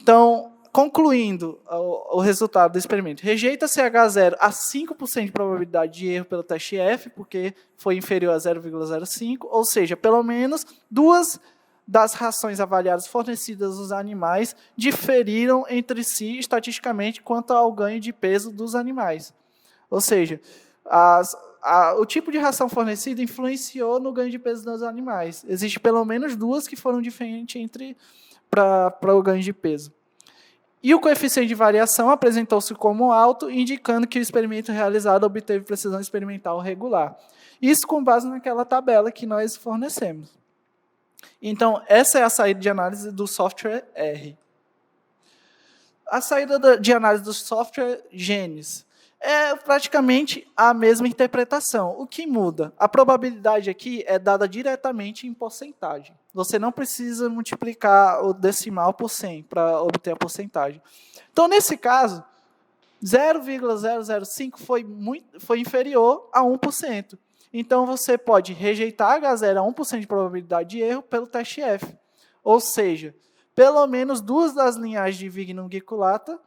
Speaker 1: Então, concluindo o resultado do experimento, rejeita-se H0 a 5% de probabilidade de erro pelo teste F, porque foi inferior a 0,05, ou seja, pelo menos 2 das rações avaliadas fornecidas aos animais diferiram entre si estatisticamente quanto ao ganho de peso dos animais. Ou seja, o tipo de ração fornecida influenciou no ganho de peso dos animais. Existem pelo menos 2 que foram diferentes para o ganho de peso. E o coeficiente de variação apresentou-se como alto, indicando que o experimento realizado obteve precisão experimental regular. Isso com base naquela tabela que nós fornecemos. Então, essa é a saída de análise do software R. A saída de análise do software GENES é praticamente a mesma interpretação. O que muda? A probabilidade aqui é dada diretamente em porcentagem. Você não precisa multiplicar o decimal por 100 para obter a porcentagem. Então, nesse caso, 0,005 foi inferior a 1%. Então, você pode rejeitar H0 a 1% de probabilidade de erro pelo teste F. Ou seja, pelo menos 2 das linhagens de Vignum Giculata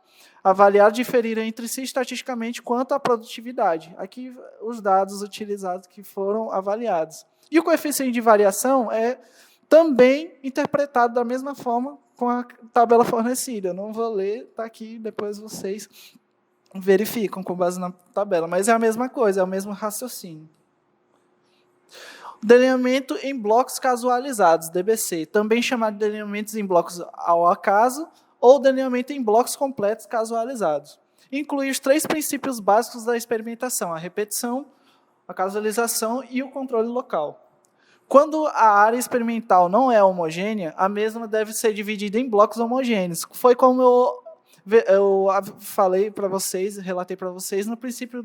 Speaker 1: avaliadas diferiram entre si estatisticamente quanto à produtividade. Aqui, os dados utilizados que foram avaliados. E o coeficiente de variação é também interpretado da mesma forma com a tabela fornecida. Eu não vou ler, está aqui, depois vocês verificam com base na tabela. Mas é a mesma coisa, é o mesmo raciocínio. Delineamento em blocos casualizados, DBC, também chamado de delineamentos em blocos ao acaso ou delineamento em blocos completos casualizados. Inclui os 3 princípios básicos da experimentação: a repetição, a casualização e o controle local. Quando a área experimental não é homogênea, a mesma deve ser dividida em blocos homogêneos. Foi como eu falei para vocês, relatei para vocês no princípio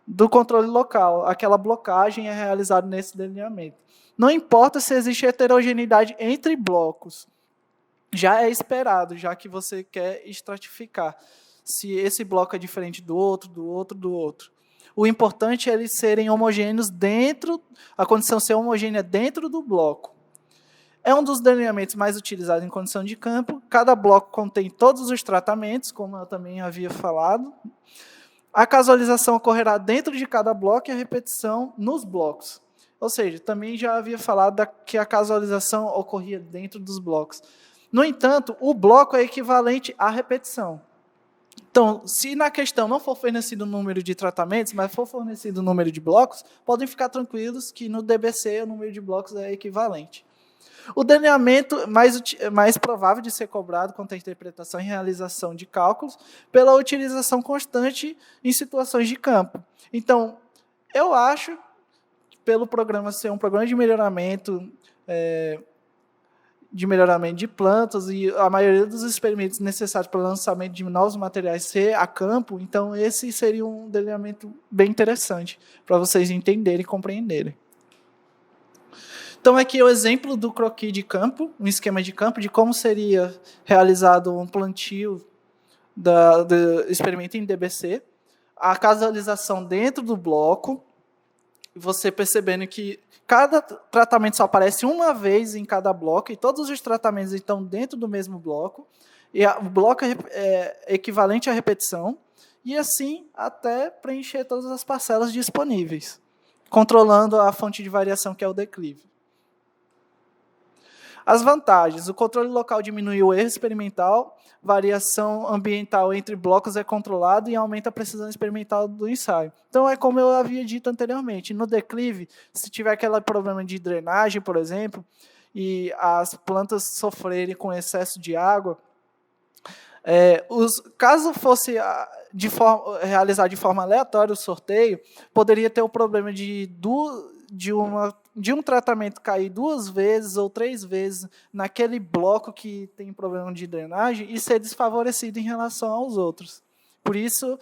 Speaker 1: do controle local. Aquela blocagem é realizada nesse delineamento. Não importa se existe heterogeneidade entre blocos. Já é esperado, já que você quer estratificar. Se esse bloco é diferente do outro, do outro, do outro. O importante é eles serem homogêneos a condição ser homogênea dentro do bloco. É um dos delineamentos mais utilizados em condição de campo. Cada bloco contém todos os tratamentos, como eu também havia falado. A casualização ocorrerá dentro de cada bloco e a repetição nos blocos. Ou seja, também já havia falado que a casualização ocorria dentro dos blocos. No entanto, o bloco é equivalente à repetição. Então, se na questão não for fornecido o número de tratamentos, mas for fornecido o número de blocos, podem ficar tranquilos que no DBC o número de blocos é equivalente. O delineamento mais provável de ser cobrado quanto à interpretação e realização de cálculos pela utilização constante em situações de campo. Então, eu acho, pelo programa ser um programa de melhoramento de plantas e a maioria dos experimentos necessários para o lançamento de novos materiais ser a campo, então esse seria um delineamento bem interessante para vocês entenderem e compreenderem. Então, aqui é o exemplo do croquis de campo, um esquema de campo, de como seria realizado um plantio do experimento em DBC, a casualização dentro do bloco, você percebendo que cada tratamento só aparece uma vez em cada bloco, e todos os tratamentos estão dentro do mesmo bloco, e o bloco é equivalente à repetição, e assim até preencher todas as parcelas disponíveis, controlando a fonte de variação, que é o declive. As vantagens: o controle local diminui o erro experimental, variação ambiental entre blocos é controlado e aumenta a precisão experimental do ensaio. Então, é como eu havia dito anteriormente, no declive, se tiver aquele problema de drenagem, por exemplo, e as plantas sofrerem com excesso de água, caso fosse realizar de forma aleatória o sorteio, poderia ter o problema de um tratamento cair 2 vezes ou 3 vezes naquele bloco que tem problema de drenagem e ser desfavorecido em relação aos outros. Por isso,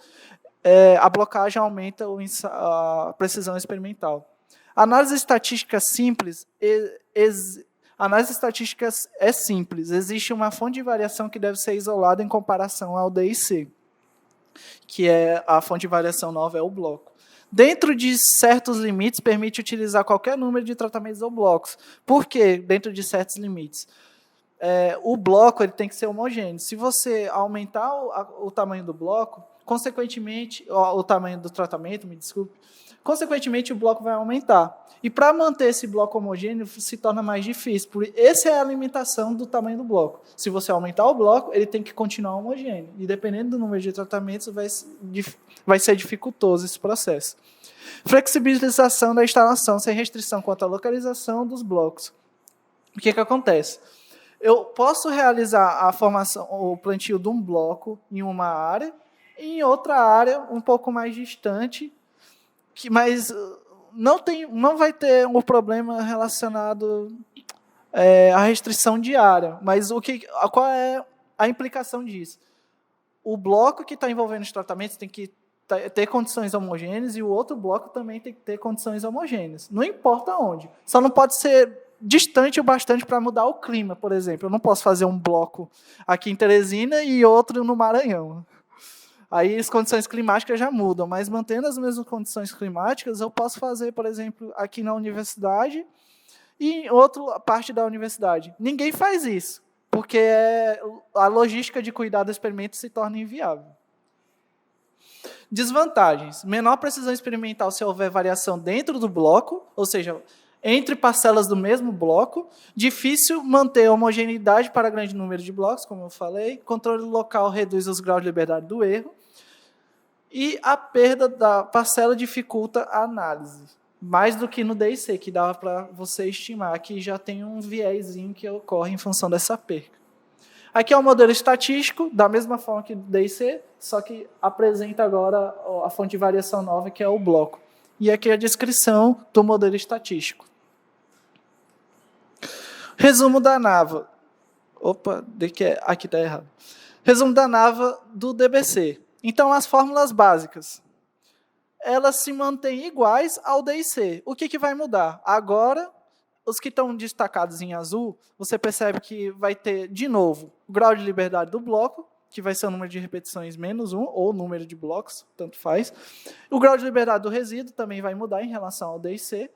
Speaker 1: a blocagem aumenta a precisão experimental. Análise estatística simples. Análise estatística é simples. Existe uma fonte de variação que deve ser isolada em comparação ao DIC, que é a fonte de variação nova, é o bloco. Dentro de certos limites, permite utilizar qualquer número de tratamentos ou blocos. Por quê? Dentro de certos limites. O bloco ele tem que ser homogêneo. Se você aumentar o tamanho do bloco, consequentemente, o tamanho do tratamento, me desculpe, consequentemente o bloco vai aumentar. E para manter esse bloco homogêneo se torna mais difícil. Essa é a limitação do tamanho do bloco. Se você aumentar o bloco, ele tem que continuar homogêneo. E dependendo do número de tratamentos, vai ser dificultoso esse processo. Flexibilização da instalação, sem restrição quanto à localização dos blocos. O que acontece? Eu posso realizar o plantio de um bloco em uma área, e em outra área, um pouco mais distante, mas não vai ter um problema relacionado à restrição de área. Mas qual é a implicação disso? O bloco que está envolvendo os tratamentos tem que ter condições homogêneas e o outro bloco também tem que ter condições homogêneas. Não importa onde. Só não pode ser distante o bastante para mudar o clima, por exemplo. Eu não posso fazer um bloco aqui em Teresina e outro no Maranhão. Aí as condições climáticas já mudam, mas mantendo as mesmas condições climáticas, eu posso fazer, por exemplo, aqui na universidade e em outra parte da universidade. Ninguém faz isso, porque a logística de cuidar do experimento se torna inviável. Desvantagens: menor precisão experimental se houver variação dentro do bloco, ou seja, entre parcelas do mesmo bloco, difícil manter a homogeneidade para grande número de blocos, como eu falei, controle local reduz os graus de liberdade do erro, e a perda da parcela dificulta a análise, mais do que no DIC, que dava para você estimar que já tem um viezinho que ocorre em função dessa perda. Aqui é o modelo estatístico, da mesma forma que o DIC, só que apresenta agora a fonte de variação nova, que é o bloco. E aqui é a descrição do modelo estatístico. Resumo da NAVA. Aqui está errado. Resumo da NAVA do DBC. Então, as fórmulas básicas, elas se mantêm iguais ao DIC. O que vai mudar? Agora, os que estão destacados em azul, você percebe que vai ter, de novo, o grau de liberdade do bloco, que vai ser o número de repetições menos 1, ou o número de blocos, tanto faz. O grau de liberdade do resíduo também vai mudar em relação ao DIC,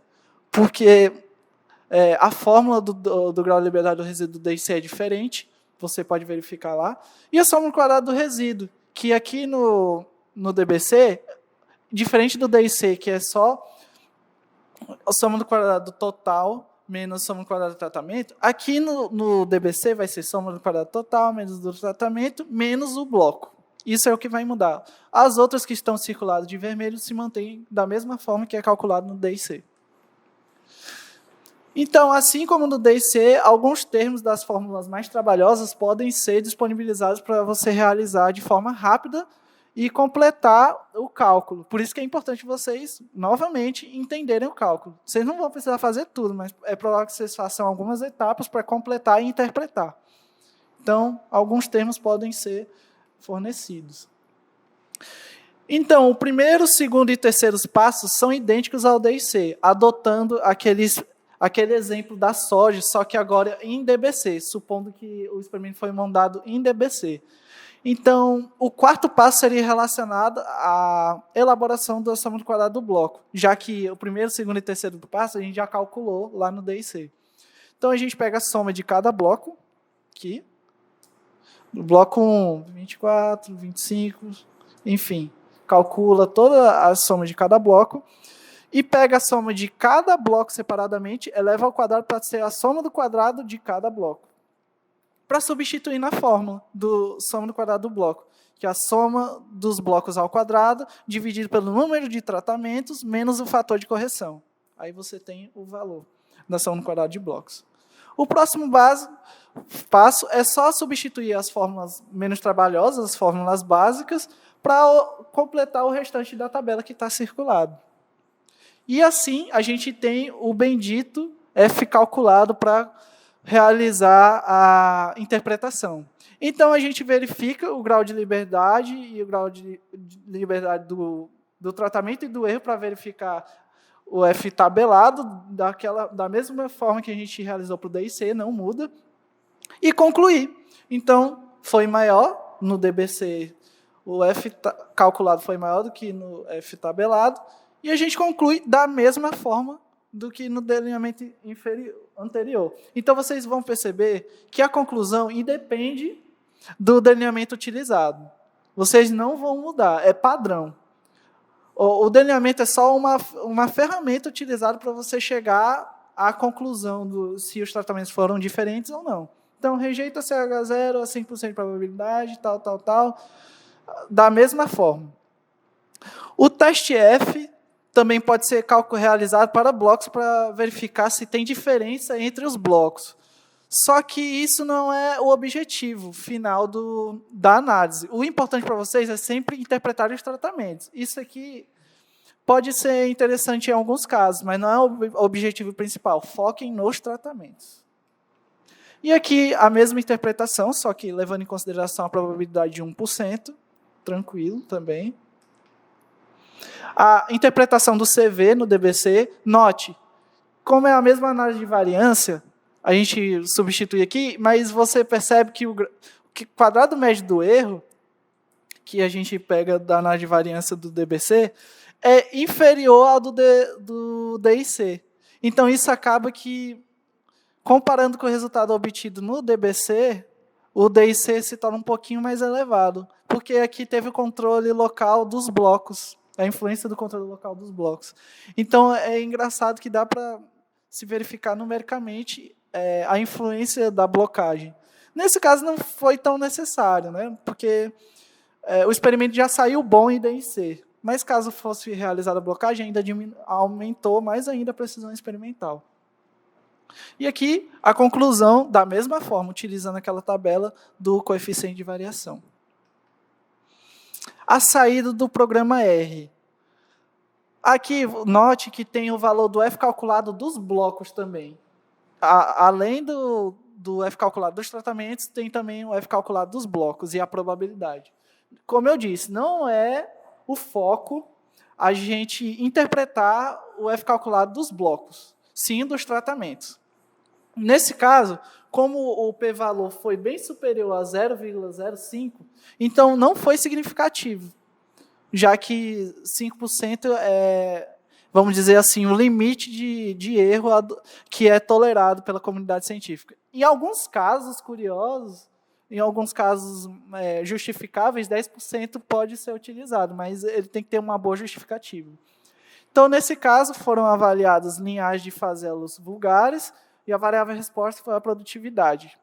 Speaker 1: porque A fórmula do grau de liberdade do resíduo do DIC é diferente, você pode verificar lá. E a soma quadrada do resíduo, que aqui no DBC, diferente do DIC, que é só a soma do quadrado total menos soma do quadrado do tratamento, aqui no DBC vai ser soma do quadrado total menos do tratamento menos o bloco. Isso é o que vai mudar. As outras que estão circuladas de vermelho se mantêm da mesma forma que é calculado no DIC. Então, assim como no DIC, alguns termos das fórmulas mais trabalhosas podem ser disponibilizados para você realizar de forma rápida e completar o cálculo. Por isso que é importante vocês, novamente, entenderem o cálculo. Vocês não vão precisar fazer tudo, mas é provável que vocês façam algumas etapas para completar e interpretar. Então, alguns termos podem ser fornecidos. Então, o primeiro, segundo e terceiro passos são idênticos ao DIC, adotando aquele exemplo da soja, só que agora em DBC, supondo que o experimento foi montado em DBC. Então, o quarto passo seria relacionado à elaboração da soma do quadrado do bloco, já que o primeiro, segundo e terceiro passo a gente já calculou lá no DIC. Então, a gente pega a soma de cada bloco, aqui, no bloco 1, 24, 25, enfim, calcula toda a soma de cada bloco, e pega a soma de cada bloco separadamente, eleva ao quadrado para ser a soma do quadrado de cada bloco. Para substituir na fórmula do soma do quadrado do bloco, que é a soma dos blocos ao quadrado, dividido pelo número de tratamentos, menos o fator de correção. Aí você tem o valor da soma do quadrado de blocos. O próximo passo é só substituir as fórmulas menos trabalhosas, as fórmulas básicas, para completar o restante da tabela que está circulado. E assim, a gente tem o bendito F calculado para realizar a interpretação. Então, a gente verifica o grau de liberdade e o grau de liberdade do tratamento e do erro para verificar o F tabelado da mesma forma que a gente realizou para o DIC, não muda, e concluir. Então, foi maior no DBC, o F calculado foi maior do que no F tabelado, e a gente conclui da mesma forma do que no delineamento anterior. Então, vocês vão perceber que a conclusão independe do delineamento utilizado. Vocês não vão mudar, é padrão. O delineamento é só uma ferramenta utilizada para você chegar à conclusão se os tratamentos foram diferentes ou não. Então, rejeita CH0 a 5% de probabilidade, tal, da mesma forma. O teste F também pode ser realizado para blocos para verificar se tem diferença entre os blocos. Só que isso não é o objetivo final da análise. O importante para vocês é sempre interpretar os tratamentos. Isso aqui pode ser interessante em alguns casos, mas não é o objetivo principal. Foquem nos tratamentos. E aqui a mesma interpretação, só que levando em consideração a probabilidade de 1%, tranquilo também. A interpretação do CV no DBC, note, como é a mesma análise de variância, a gente substitui aqui, mas você percebe que o quadrado médio do erro, que a gente pega da análise de variância do DBC, é inferior ao do DIC. Então, isso acaba que, comparando com o resultado obtido no DBC, o DIC se torna um pouquinho mais elevado, porque aqui teve o controle local dos blocos, a influência do controle local dos blocos. Então, é engraçado que dá para se verificar numericamente a influência da blocagem. Nesse caso, não foi tão necessário, né? Porque o experimento já saiu bom em DIC. Mas, caso fosse realizada a blocagem, ainda aumentou mais ainda a precisão experimental. E aqui, a conclusão, da mesma forma, utilizando aquela tabela do coeficiente de variação. A saída do programa R. Aqui, note que tem o valor do F calculado dos blocos também. Além do F calculado dos tratamentos, tem também o F calculado dos blocos e a probabilidade. Como eu disse, não é o foco a gente interpretar o F calculado dos blocos, sim dos tratamentos. Nesse caso, como o p-valor foi bem superior a 0,05, então não foi significativo, já que 5% é vamos dizer assim, o limite de erro que é tolerado pela comunidade científica. Em alguns casos curiosos, em alguns casos justificáveis, 10% pode ser utilizado, mas ele tem que ter uma boa justificativa. Então, nesse caso, foram avaliadas linhagens de fazelos vulgares e a variável resposta foi a produtividade.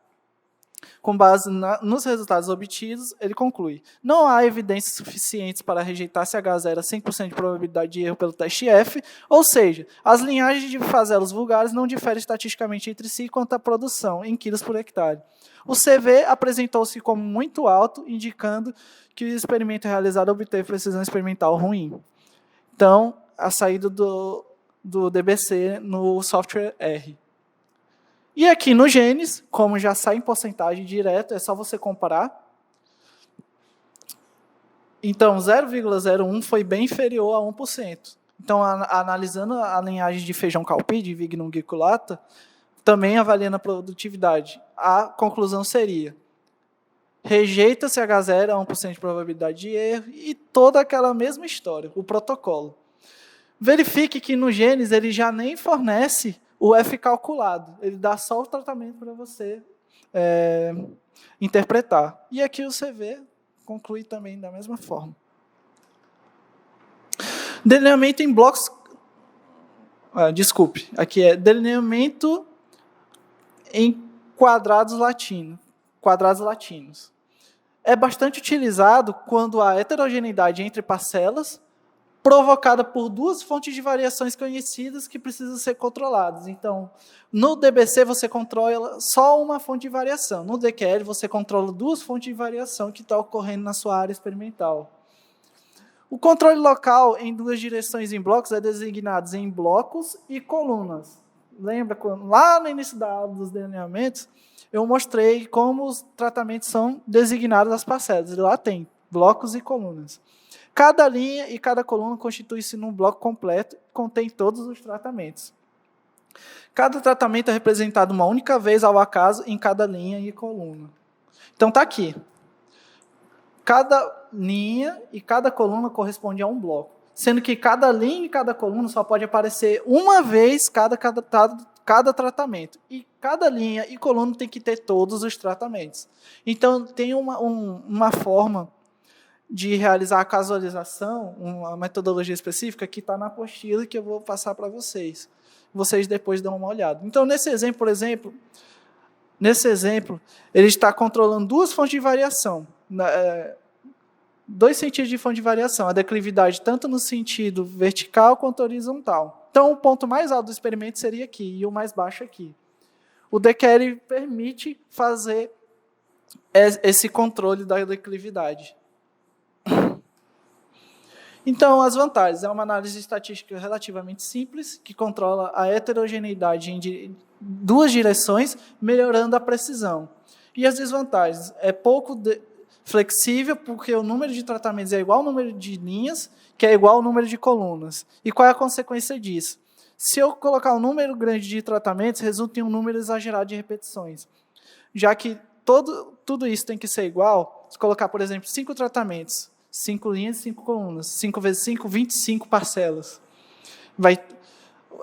Speaker 1: Com base nos resultados obtidos, ele conclui: não há evidências suficientes para rejeitar CH0 a 100% de probabilidade de erro pelo teste F, ou seja, as linhagens de fazelos vulgares não diferem estatisticamente entre si quanto à produção, em quilos por hectare. O CV apresentou-se como muito alto, indicando que o experimento realizado obteve precisão experimental ruim. Então, a saída do DBC no software R. E aqui no genes, como já sai em porcentagem direto, é só você comparar. Então, 0,01 foi bem inferior a 1%. Então, analisando a linhagem de feijão calpi, de Vignum giculata, também avaliando a produtividade, a conclusão seria: rejeita CH0 a 1% de probabilidade de erro e toda aquela mesma história, o protocolo. Verifique que no genes ele já nem fornece o F calculado, ele dá só o tratamento para você interpretar. E aqui o CV conclui também da mesma forma. Delineamento em blocos... desculpe, aqui é delineamento em quadrados latinos. É bastante utilizado quando há heterogeneidade entre parcelas, provocada por duas fontes de variações conhecidas que precisam ser controladas. Então, no DBC você controla só uma fonte de variação. No DQL você controla duas fontes de variação que estão ocorrendo na sua área experimental. O controle local em duas direções em blocos é designado em blocos e colunas. Lembra quando lá no início da aula dos delineamentos eu mostrei como os tratamentos são designados às parcelas. Lá tem blocos e colunas. Cada linha e cada coluna constitui-se num bloco completo e contém todos os tratamentos. Cada tratamento é representado uma única vez ao acaso em cada linha e coluna. Então está aqui. Cada linha e cada coluna corresponde a um bloco, sendo que cada linha e cada coluna só pode aparecer uma vez cada tratamento. E cada linha e coluna tem que ter todos os tratamentos. Então tem uma forma de realizar a casualização, uma metodologia específica que está na apostila que eu vou passar para vocês. Vocês depois dão uma olhada. Então, nesse exemplo, por exemplo, ele está controlando duas fontes de variação, dois sentidos de fonte de variação, a declividade tanto no sentido vertical quanto horizontal. Então, o ponto mais alto do experimento seria aqui e o mais baixo aqui. O DQL permite fazer esse controle da declividade. Então, as vantagens. É uma análise estatística relativamente simples, que controla a heterogeneidade em duas direções, melhorando a precisão. E as desvantagens. É pouco flexível, porque o número de tratamentos é igual ao número de linhas, que é igual ao número de colunas. E qual é a consequência disso? Se eu colocar um número grande de tratamentos, resulta em um número exagerado de repetições. Já que tudo isso tem que ser igual, se colocar, por exemplo, 5 tratamentos, 5 linhas e 5 colunas. 5 vezes 5, 25 parcelas.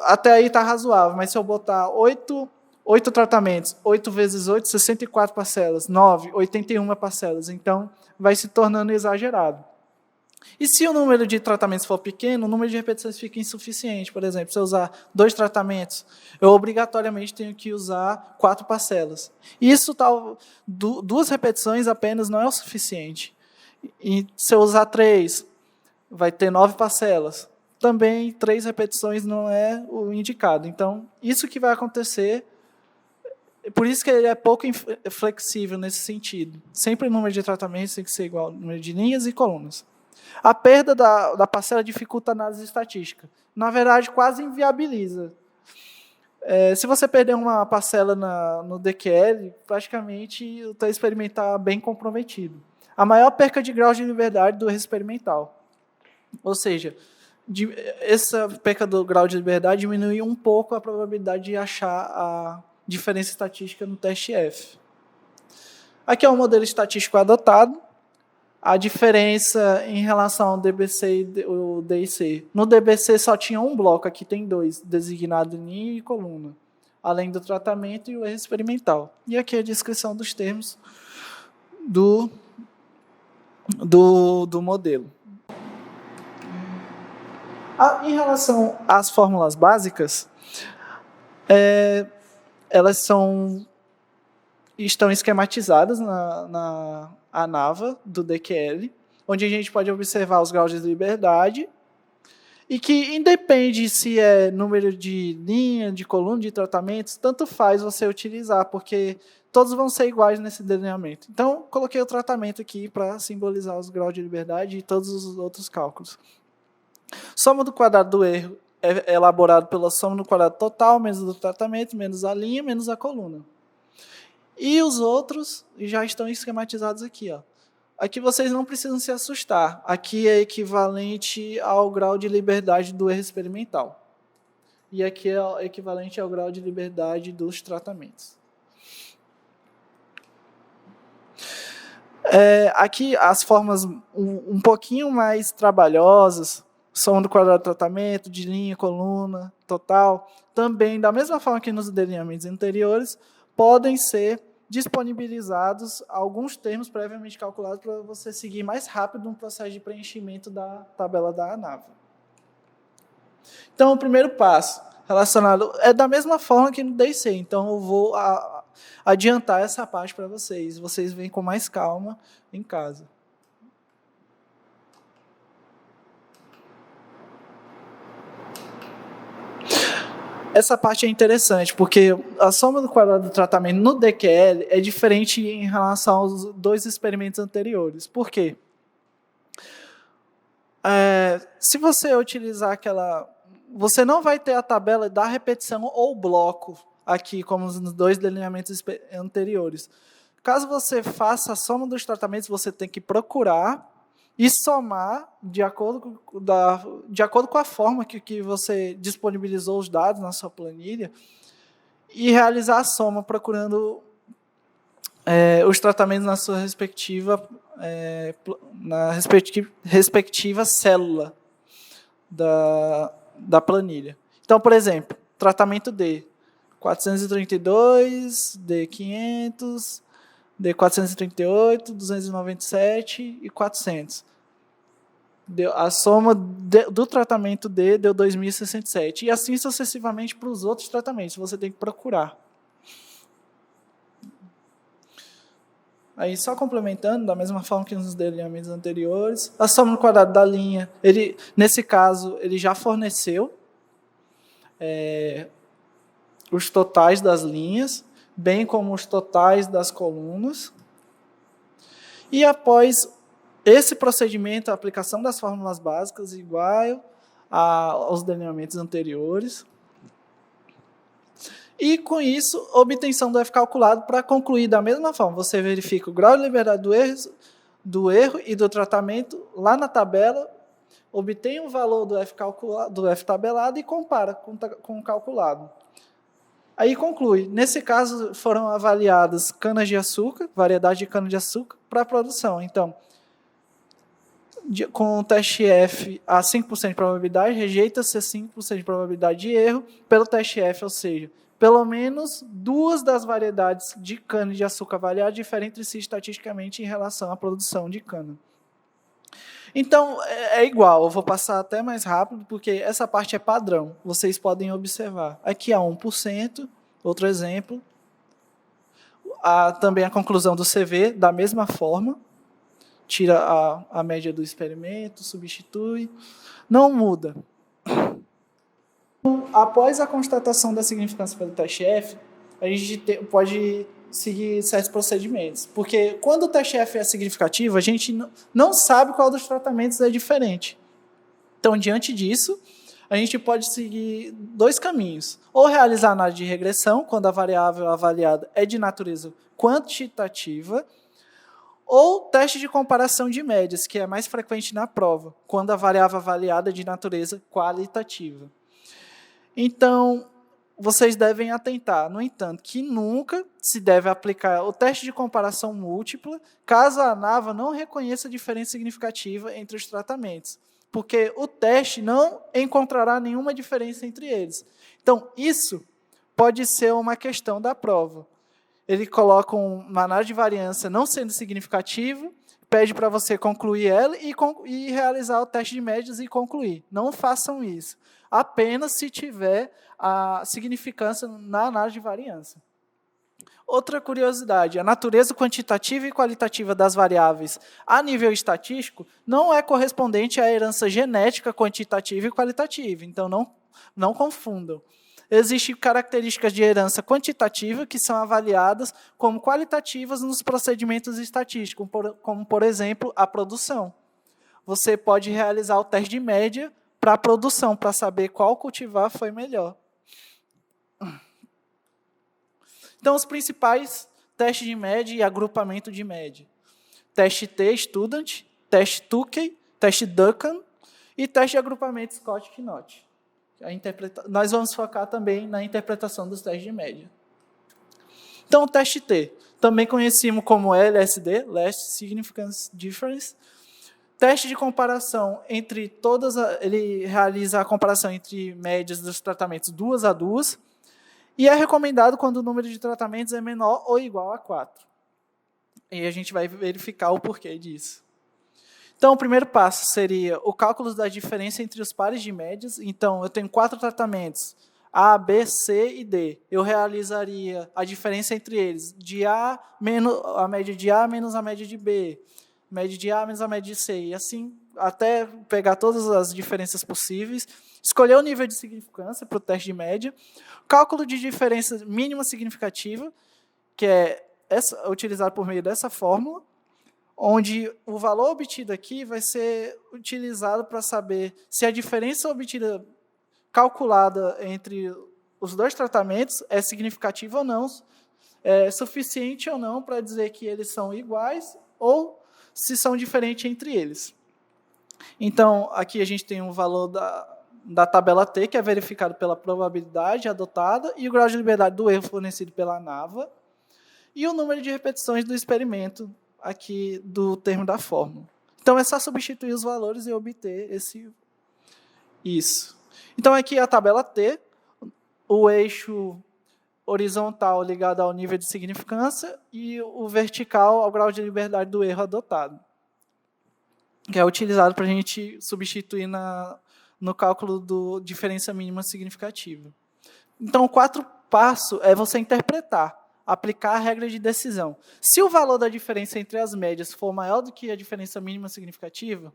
Speaker 1: Até aí está razoável, mas se eu botar 8 tratamentos, 8 vezes 8, 64 parcelas. 9, 81 parcelas. Então, vai se tornando exagerado. E se o número de tratamentos for pequeno, o número de repetições fica insuficiente. Por exemplo, se eu usar 2 tratamentos, eu obrigatoriamente tenho que usar 4 parcelas. Isso, 2 repetições apenas não é o suficiente. E se eu usar 3, vai ter 9 parcelas. Também 3 repetições não é o indicado. Então, isso que vai acontecer, por isso que ele é pouco flexível nesse sentido. Sempre o número de tratamentos tem que ser igual ao número de linhas e colunas. A perda da parcela dificulta a análise estatística. Na verdade, quase inviabiliza. Se você perder uma parcela no DQL, praticamente o teu experimental está bem comprometido. A maior perca de grau de liberdade do experimental. Ou seja, essa perca do grau de liberdade diminui um pouco a probabilidade de achar a diferença estatística no teste F. Aqui é o modelo estatístico adotado. a diferença em relação ao DBC e o DIC. No DBC só tinha um bloco, aqui tem dois, designado linha e coluna, além do tratamento e o erro experimental. E aqui a descrição dos termos do modelo. Em relação às fórmulas básicas, elas estão esquematizadas na ANAVA do DQL, onde a gente pode observar os graus de liberdade, e que independe se é número de linha, de coluna, de tratamentos, tanto faz você utilizar, porque todos vão ser iguais nesse delineamento. Então, coloquei o tratamento aqui para simbolizar os graus de liberdade e todos os outros cálculos. Soma do quadrado do erro é elaborado pela soma do quadrado total, menos do tratamento, menos a linha, menos a coluna. E os outros já estão esquematizados aqui. Aqui vocês não precisam se assustar. Aqui é equivalente ao grau de liberdade do erro experimental. E aqui é equivalente ao grau de liberdade dos tratamentos. Aqui as formas um pouquinho mais trabalhosas, soma do quadrado do tratamento, de linha, coluna, total, também, da mesma forma que nos delineamentos anteriores, podem ser disponibilizados alguns termos previamente calculados para você seguir mais rápido no processo de preenchimento da tabela da ANAVA. Então, o primeiro passo relacionado é da mesma forma que no DIC, então eu vou adiantar essa parte para vocês. Vocês vêm com mais calma em casa. Essa parte é interessante, porque a soma do quadrado do tratamento no DQL é diferente em relação aos dois experimentos anteriores. Por quê? Se você utilizar aquela... Você não vai ter a tabela da repetição ou bloco aqui, como nos dois delineamentos anteriores. Caso você faça a soma dos tratamentos, você tem que procurar e somar de acordo com a forma que você disponibilizou os dados na sua planilha e realizar a soma procurando os tratamentos na sua respectiva célula da planilha. Então, por exemplo, tratamento D, 432, D500, D438, 297 e 400. A soma do tratamento D deu 2.067. E assim sucessivamente para os outros tratamentos. Você tem que procurar. Aí, só complementando, da mesma forma que nos delineamentos anteriores, a soma no quadrado da linha, nesse caso, ele já forneceu os totais das linhas, bem como os totais das colunas. E após esse procedimento, a aplicação das fórmulas básicas igual aos delineamentos anteriores. E, com isso, obtenção do F calculado para concluir da mesma forma. Você verifica o grau de liberdade do erro e do tratamento lá na tabela, obtém o valor do F tabelado e compara com o calculado. Aí conclui. Nesse caso, foram avaliadas canas-de-açúcar, variedade de cana-de-açúcar, para a produção. Então, com o teste F a 5% de probabilidade, rejeita-se a 5% de probabilidade de erro pelo teste F, ou seja, pelo menos duas das variedades de cana-de-açúcar avaliadas diferem entre si estatisticamente em relação à produção de cana. Então, é igual, eu vou passar até mais rápido, porque essa parte é padrão, vocês podem observar. Aqui há 1%, outro exemplo. Também a conclusão do CV, da mesma forma, tira a média do experimento, substitui, não muda. Após a constatação da significância pelo teste F, a gente pode seguir certos procedimentos. Porque quando o teste F é significativo, a gente não sabe qual dos tratamentos é diferente. Então, diante disso, a gente pode seguir dois caminhos. Ou realizar análise de regressão, quando a variável avaliada é de natureza quantitativa, ou teste de comparação de médias, que é mais frequente na prova, quando a variável avaliada é de natureza qualitativa. Então, vocês devem atentar, no entanto, que nunca se deve aplicar o teste de comparação múltipla caso a ANAVA não reconheça diferença significativa entre os tratamentos, porque o teste não encontrará nenhuma diferença entre eles. Então, isso pode ser uma questão da prova. Ele coloca uma análise de variância não sendo significativa, pede para você concluir ela e realizar o teste de médias e concluir. Não façam isso. Apenas se tiver a significância na análise de variância. Outra curiosidade, a natureza quantitativa e qualitativa das variáveis a nível estatístico não é correspondente à herança genética quantitativa e qualitativa, então não confundam. Existem características de herança quantitativa que são avaliadas como qualitativas nos procedimentos estatísticos, como, por exemplo, a produção. Você pode realizar o teste de média para a produção, para saber qual cultivar foi melhor. Então, os principais testes de média e agrupamento de média. Teste T-Student, teste Tukey, teste Duncan e teste de agrupamento Scott-Knott. Nós vamos focar também na interpretação dos testes de média. Então, o teste T, também conhecido como LSD, Last Significance Difference, teste de comparação entre todas, ele realiza a comparação entre médias dos tratamentos 2 a 2, e é recomendado quando o número de tratamentos é menor ou igual a 4. E a gente vai verificar o porquê disso. Então, o primeiro passo seria o cálculo da diferença entre os pares de médias. Então, eu tenho 4 tratamentos, A, B, C e D. Eu realizaria a diferença entre eles, de A menos a média de A menos a média de B, média de A menos a média de C, e assim, até pegar todas as diferenças possíveis, escolher o nível de significância para o teste de média, cálculo de diferença mínima significativa, que é utilizado por meio dessa fórmula, onde o valor obtido aqui vai ser utilizado para saber se a diferença obtida, calculada entre os dois tratamentos, é significativa ou não, é suficiente ou não para dizer que eles são iguais ou se são diferentes entre eles. Então, aqui a gente tem o valor da tabela T, que é verificado pela probabilidade adotada, e o grau de liberdade do erro fornecido pela ANAVA, e o número de repetições do experimento, aqui do termo da fórmula. Então, é só substituir os valores e obter isso. Então, aqui a tabela T, o eixo horizontal ligado ao nível de significância e o vertical ao grau de liberdade do erro adotado, que é utilizado para a gente substituir no cálculo do diferença mínima significativa. Então, o 4º passo é você interpretar, aplicar a regra de decisão. Se o valor da diferença entre as médias for maior do que a diferença mínima significativa,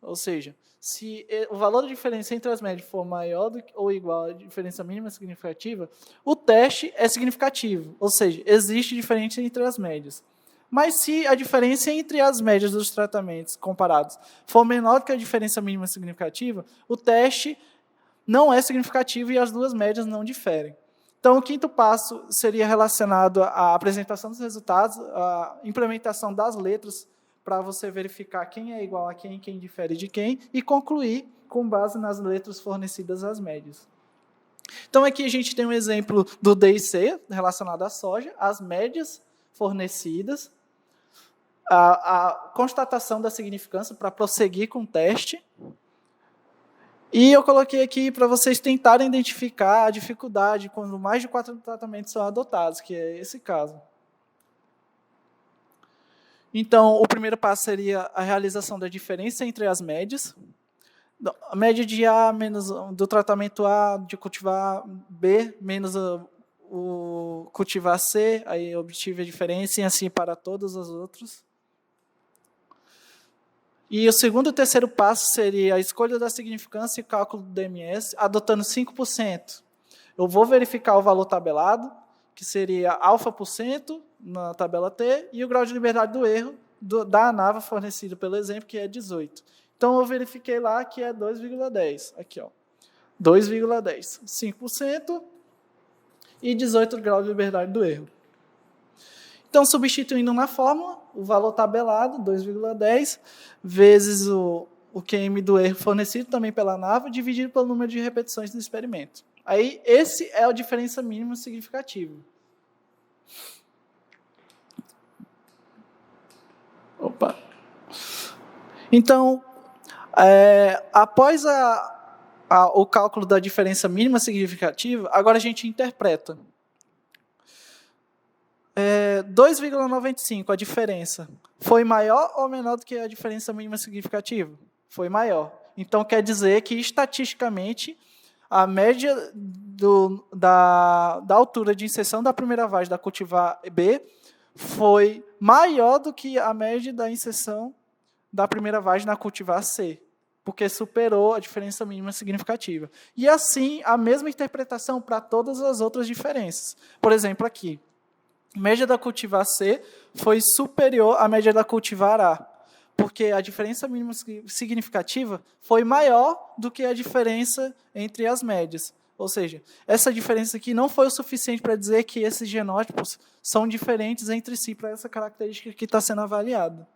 Speaker 1: ou seja, se o valor da diferença entre as médias for maior ou igual à diferença mínima significativa, o teste é significativo, ou seja, existe diferença entre as médias. Mas se a diferença entre as médias dos tratamentos comparados for menor do que a diferença mínima significativa, o teste não é significativo e as duas médias não diferem. Então, o 5º passo seria relacionado à apresentação dos resultados, à implementação das letras, para você verificar quem é igual a quem difere de quem, e concluir com base nas letras fornecidas às médias. Então, aqui a gente tem um exemplo do D e C, relacionado à soja, as médias fornecidas, a constatação da significância para prosseguir com o teste. E eu coloquei aqui para vocês tentarem identificar a dificuldade quando mais de 4 tratamentos são adotados, que é esse caso. Então, o primeiro passo seria a realização da diferença entre as médias. A média de A menos do tratamento A, de cultivar B, menos o cultivar C, aí eu obtive a diferença, e assim para todos os outros. E o 2º e 3º passo seria a escolha da significância e cálculo do DMS, adotando 5%. Eu vou verificar o valor tabelado, que seria α% na tabela T, e o grau de liberdade do erro da ANAVA fornecido pelo exemplo, que é 18. Então, eu verifiquei lá que é 2,10. Aqui, ó, 2,10. 5% e 18 graus de liberdade do erro. Então, substituindo na fórmula, o valor tabelado, 2,10, vezes o QM do erro fornecido também pela ANAVA, dividido pelo número de repetições do experimento. Aí, esse é a diferença mínima significativa. Opa. Então, após o cálculo da diferença mínima significativa, agora a gente interpreta. 2,95, a diferença, foi maior ou menor do que a diferença mínima significativa? Foi maior. Então, quer dizer que, estatisticamente, a média da altura de inserção da primeira vagem da cultivar B foi maior do que a média da inserção da primeira vagem na cultivar C, porque superou a diferença mínima significativa. E, assim, a mesma interpretação para todas as outras diferenças. Por exemplo, aqui, a média da cultivar C foi superior à média da cultivar A, porque a diferença mínima significativa foi maior do que a diferença entre as médias. Ou seja, essa diferença aqui não foi o suficiente para dizer que esses genótipos são diferentes entre si para essa característica que está sendo avaliada.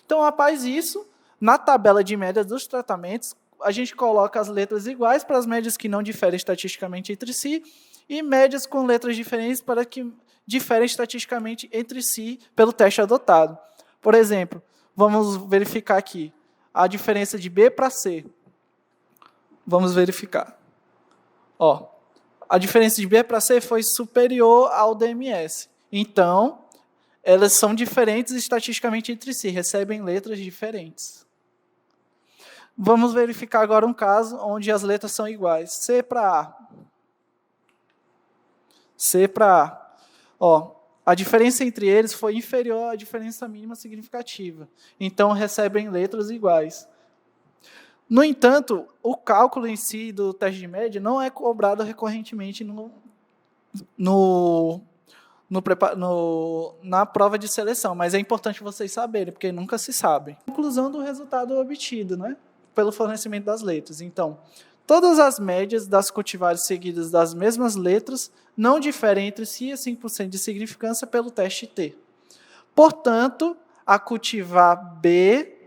Speaker 1: Então, após isso, na tabela de média dos tratamentos, a gente coloca as letras iguais para as médias que não diferem estatisticamente entre si e médias com letras diferentes para que diferem estatisticamente entre si pelo teste adotado. Por exemplo, vamos verificar aqui a diferença de B para C. Vamos verificar. A diferença de B para C foi superior ao DMS. Então, elas são diferentes estatisticamente entre si, recebem letras diferentes. Vamos verificar agora um caso onde as letras são iguais. C para A. C para A. A diferença entre eles foi inferior à diferença mínima significativa. Então, recebem letras iguais. No entanto, o cálculo em si do teste de média não é cobrado recorrentemente na prova de seleção, mas é importante vocês saberem, porque nunca se sabe. Conclusão do resultado obtido, né, pelo fornecimento das letras. Então, todas as médias das cultivares seguidas das mesmas letras não diferem entre si a 5% de significância pelo teste T. Portanto, a cultivar B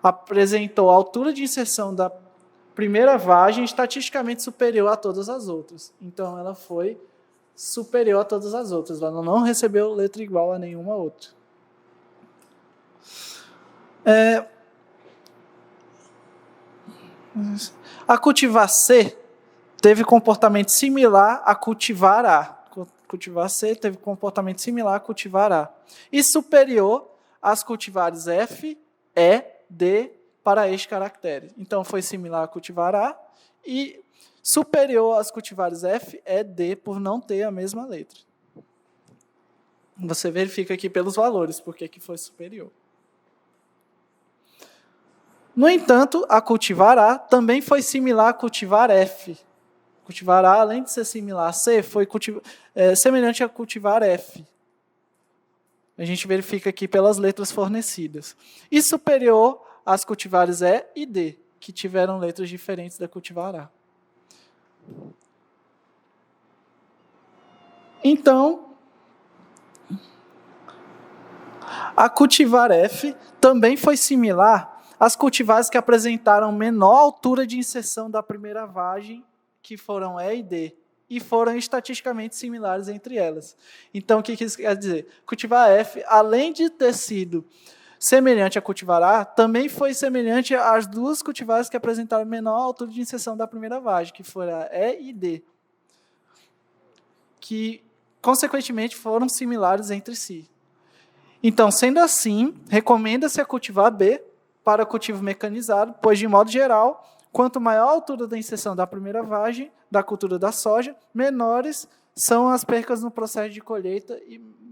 Speaker 1: apresentou a altura de inserção da primeira vagem estatisticamente superior a todas as outras. Então, ela foi superior a todas as outras. Ela não recebeu letra igual a nenhuma outra. A cultivar C teve comportamento similar a cultivar A. Cultivar C teve comportamento similar a cultivar A. E superior às cultivares F, E, D para este caractere. Então, foi similar a cultivar A e superior às cultivares F, E, D por não ter a mesma letra. Você verifica aqui pelos valores porque que foi superior. No entanto, a cultivar A também foi similar a cultivar F. Cultivar A, além de ser similar a C, foi semelhante a cultivar F. A gente verifica aqui pelas letras fornecidas. E superior às cultivares E e D, que tiveram letras diferentes da cultivar A. Então, a cultivar F também foi similar às cultivares que apresentaram menor altura de inserção da primeira vagem, que foram E e D, e foram estatisticamente similares entre elas. Então, o que isso quer dizer? Cultivar F, além de ter sido semelhante a cultivar A, também foi semelhante às duas cultivares que apresentaram menor altura de inserção da primeira vagem, que foram a E e D, que, consequentemente, foram similares entre si. Então, sendo assim, recomenda-se a cultivar B para cultivo mecanizado, pois, de modo geral, quanto maior a altura da inserção da primeira vagem da cultura da soja, menores são as percas no processo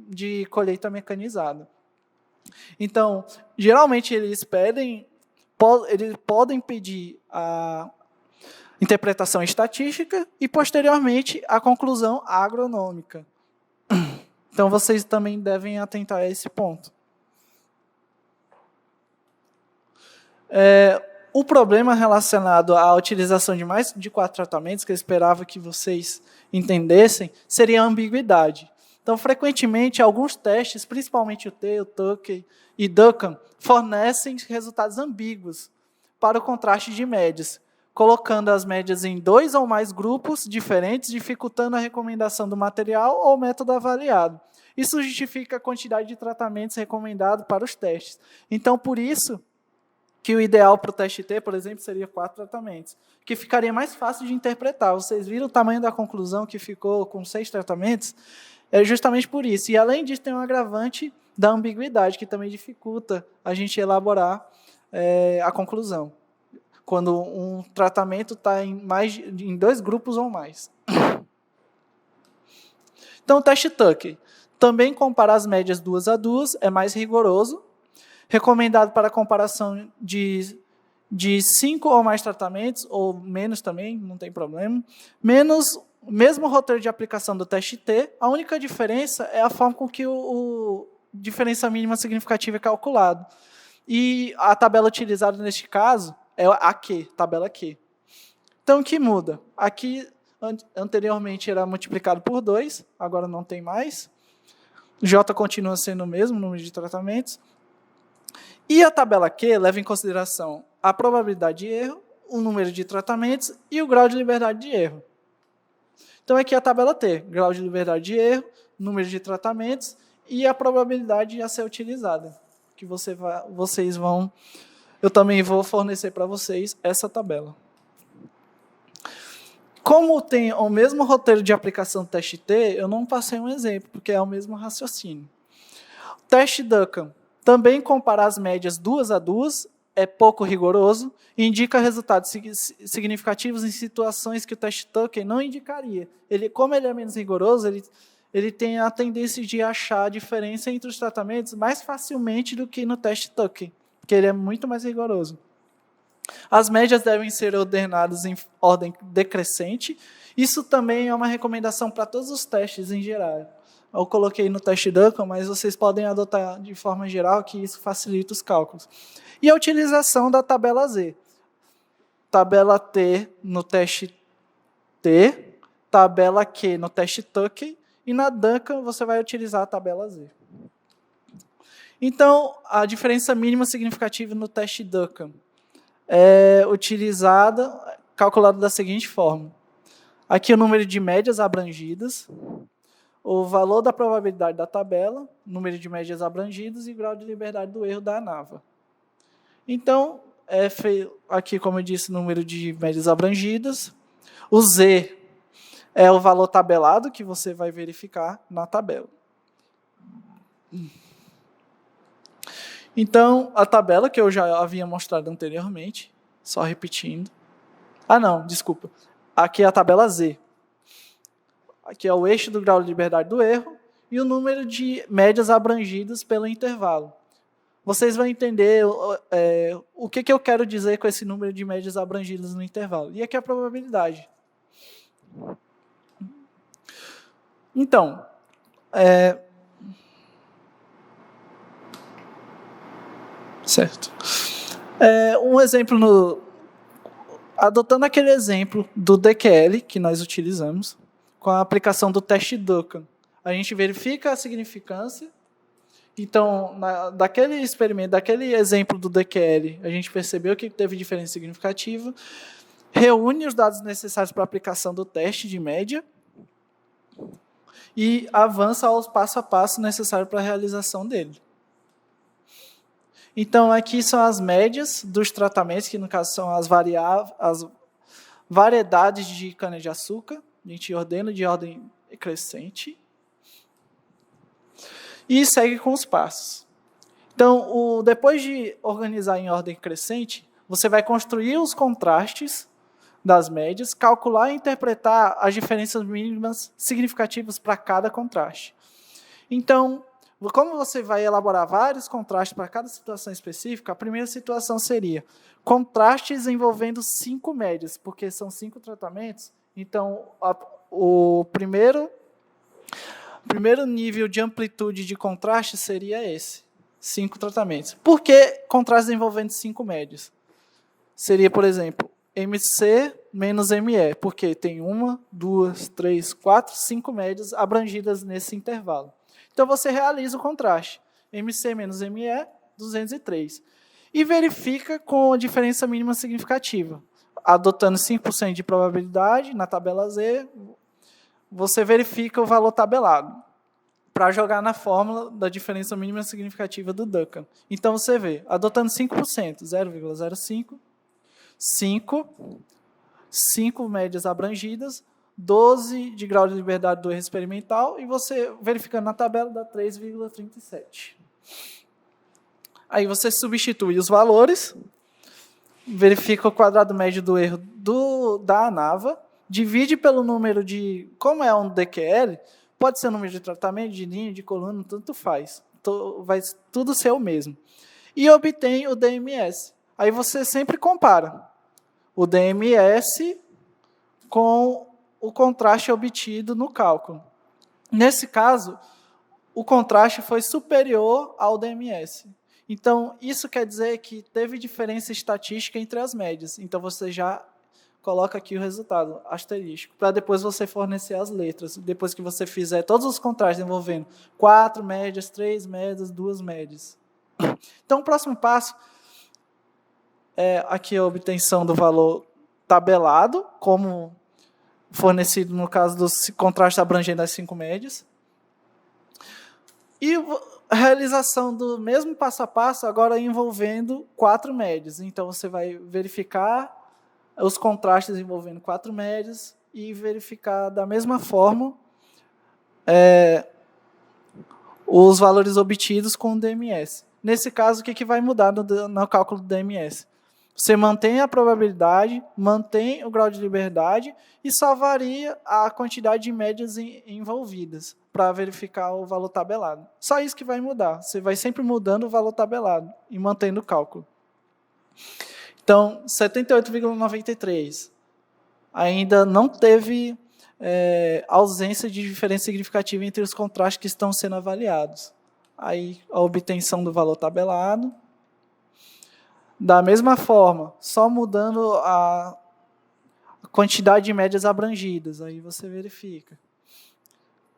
Speaker 1: de colheita mecanizada. Então, geralmente, eles podem pedir a interpretação estatística e, posteriormente, a conclusão agronômica. Então, vocês também devem atentar a esse ponto. O problema relacionado à utilização de mais de 4 tratamentos, que eu esperava que vocês entendessem, seria a ambiguidade. Então, frequentemente, alguns testes, principalmente o T, o Tukey e Duncan, fornecem resultados ambíguos para o contraste de médias, colocando as médias em 2 ou mais grupos diferentes, dificultando a recomendação do material ou método avaliado. Isso justifica a quantidade de tratamentos recomendados para os testes. Então, por isso que o ideal para o teste T, por exemplo, seria 4 tratamentos, que ficaria mais fácil de interpretar. Vocês viram o tamanho da conclusão que ficou com 6 tratamentos? É justamente por isso. E, além disso, tem um agravante da ambiguidade, que também dificulta a gente elaborar a conclusão, quando um tratamento está em 2 grupos ou mais. Então, o teste Tucker também compara as médias 2 a 2, é mais rigoroso, recomendado para comparação de 5 ou mais tratamentos, ou menos também, não tem problema. Mesmo roteiro de aplicação do teste T, a única diferença é a forma com que o diferença mínima significativa é calculado. E a tabela utilizada neste caso é a Q, tabela Q. Então, o que muda? Aqui, anteriormente, era multiplicado por 2, agora não tem mais. J continua sendo o mesmo número de tratamentos. E a tabela Q leva em consideração a probabilidade de erro, o número de tratamentos e o grau de liberdade de erro. Então, aqui é a tabela T, grau de liberdade de erro, número de tratamentos e a probabilidade a ser utilizada. Que vocês vão... Eu também vou fornecer para vocês essa tabela. Como tem o mesmo roteiro de aplicação do teste T, eu não passei um exemplo, porque é o mesmo raciocínio. O teste Duncan também compara as médias 2 a 2, é pouco rigoroso, e indica resultados significativos em situações que o teste Tucker não indicaria. Como ele é menos rigoroso, ele tem a tendência de achar a diferença entre os tratamentos mais facilmente do que no teste Tucker, porque ele é muito mais rigoroso. As médias devem ser ordenadas em ordem decrescente. Isso também é uma recomendação para todos os testes em geral. Eu coloquei no teste Duncan, mas vocês podem adotar de forma geral, que isso facilita os cálculos. E a utilização da tabela Z. Tabela T no teste T, tabela Q no teste Tucker, e na Duncan você vai utilizar a tabela Z. Então, a diferença mínima significativa no teste Duncan é calculada da seguinte forma. Aqui o número de médias abrangidas, o valor da probabilidade da tabela, número de médias abrangidas e grau de liberdade do erro da ANAVA. Então, aqui, como eu disse, o número de médias abrangidas. O Z é o valor tabelado que você vai verificar na tabela. Então, a tabela que eu já havia mostrado anteriormente, só repetindo. Não, desculpa. Aqui é a tabela Z. Aqui é o eixo do grau de liberdade do erro e o número de médias abrangidas pelo intervalo. Vocês vão entender o que eu quero dizer com esse número de médias abrangidas no intervalo. E aqui é a probabilidade. Então, certo. Um exemplo, adotando aquele exemplo do DQL que nós utilizamos, com a aplicação do teste Duncan, a gente verifica a significância. Então, daquele experimento, daquele exemplo do DQL, a gente percebeu que teve diferença significativa, reúne os dados necessários para a aplicação do teste de média e avança aos passo a passo necessário para a realização dele. Então, aqui são as médias dos tratamentos, que no caso são as variedades de cana-de-açúcar. A gente ordena de ordem crescente. E segue com os passos. Então, depois de organizar em ordem crescente, você vai construir os contrastes das médias, calcular e interpretar as diferenças mínimas significativas para cada contraste. Então, como você vai elaborar vários contrastes para cada situação específica, a primeira situação seria contrastes envolvendo 5 médias, porque são 5 tratamentos. Então, o primeiro nível de amplitude de contraste seria esse, 5 tratamentos. Por que contrastes envolvendo 5 médias? Seria, por exemplo, MC menos ME, porque tem 1, 2, 3, 4, 5 médias abrangidas nesse intervalo. Então, você realiza o contraste. MC menos ME, 203. E verifica com a diferença mínima significativa. adotando 5% de probabilidade na tabela Z, você verifica o valor tabelado para jogar na fórmula da diferença mínima significativa do Duncan. Então, você vê, adotando 5%, 0,05, 5 médias abrangidas, 12 de grau de liberdade do erro experimental, e você, verificando na tabela, dá 3,37. Aí você substitui os valores, verifica o quadrado médio do erro da ANAVA, divide pelo número de... Como é um DQL, pode ser número de tratamento, de linha, de coluna, tanto faz. Vai tudo ser o mesmo. E obtém o DMS. Aí você sempre compara o DMS com o contraste obtido no cálculo. Nesse caso, o contraste foi superior ao DMS. Então, isso quer dizer que teve diferença estatística entre as médias. Então, você já coloca aqui o resultado, asterístico, para depois você fornecer as letras. Depois que você fizer todos os contrastes envolvendo 4 médias, 3 médias, 2 médias. Então, o próximo passo é aqui a obtenção do valor tabelado, como fornecido no caso do contraste abrangendo as 5 médias. E a realização do mesmo passo a passo, agora envolvendo 4 médias. Então, você vai verificar os contrastes envolvendo 4 médias e verificar da mesma forma os valores obtidos com o DMS. Nesse caso, o que vai mudar no cálculo do DMS? Você mantém a probabilidade, mantém o grau de liberdade e só varia a quantidade de médias envolvidas para verificar o valor tabelado. Só isso que vai mudar. Você vai sempre mudando o valor tabelado e mantendo o cálculo. Então, 78,93. Ainda não teve ausência de diferença significativa entre os contrastes que estão sendo avaliados. Aí, a obtenção do valor tabelado. Da mesma forma, só mudando a quantidade de médias abrangidas. Aí você verifica.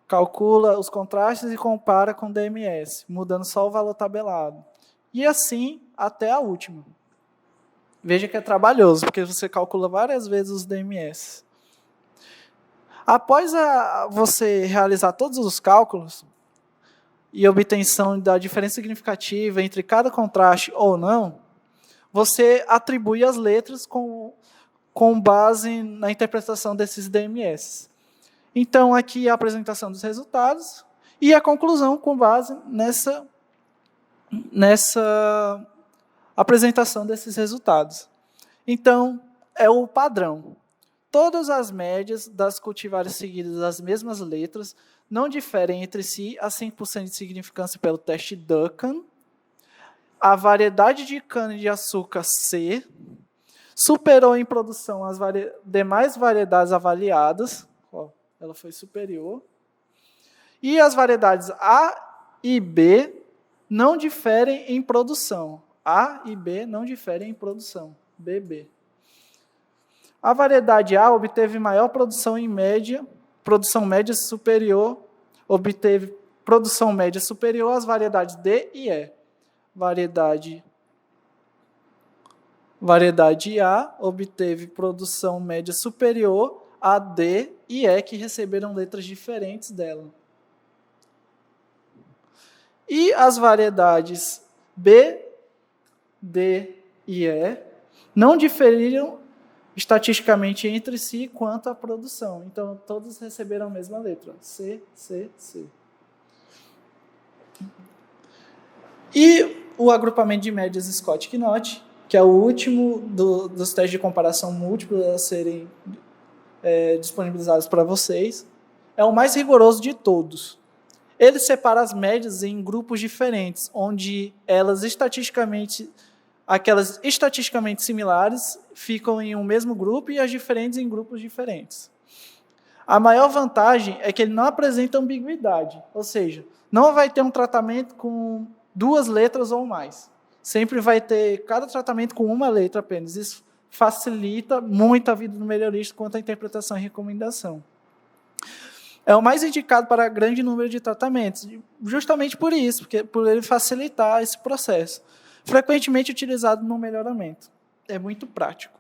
Speaker 1: Calcula os contrastes e compara com o DMS, mudando só o valor tabelado. E assim até a última. Veja que é trabalhoso, porque você calcula várias vezes os DMS. Após você realizar todos os cálculos e obtenção da diferença significativa entre cada contraste ou não, você atribui as letras com base na interpretação desses DMS. Então, aqui a apresentação dos resultados e a conclusão com base nessa apresentação desses resultados. Então, é o padrão. Todas as médias das cultivares seguidas das mesmas letras não diferem entre si a 5% de significância pelo teste Duncan. A variedade de cana-de-açúcar C superou em produção as demais variedades avaliadas. Ela foi superior. E as variedades A e B não diferem em produção. A e B não diferem em produção. BB. A variedade A obteve maior produção em média, produção média superior, obteve produção média superior às variedades D e E. Variedade A obteve produção média superior a D e E, que receberam letras diferentes dela. E as variedades B, D e E não diferiram estatisticamente entre si quanto à produção. Então, todos receberam a mesma letra, C, C, C. E o agrupamento de médias Scott-Knott, que é o último dos testes de comparação múltiplos a serem disponibilizados para vocês, é o mais rigoroso de todos. Ele separa as médias em grupos diferentes, onde aquelas estatisticamente similares ficam em um mesmo grupo e as diferentes em grupos diferentes. A maior vantagem é que ele não apresenta ambiguidade, ou seja, não vai ter um tratamento com 2 letras ou mais. Sempre vai ter cada tratamento com uma letra apenas. Isso facilita muito a vida do melhorista quanto à interpretação e recomendação. É o mais indicado para grande número de tratamentos, justamente por isso, por ele facilitar esse processo. Frequentemente utilizado no melhoramento. É muito prático.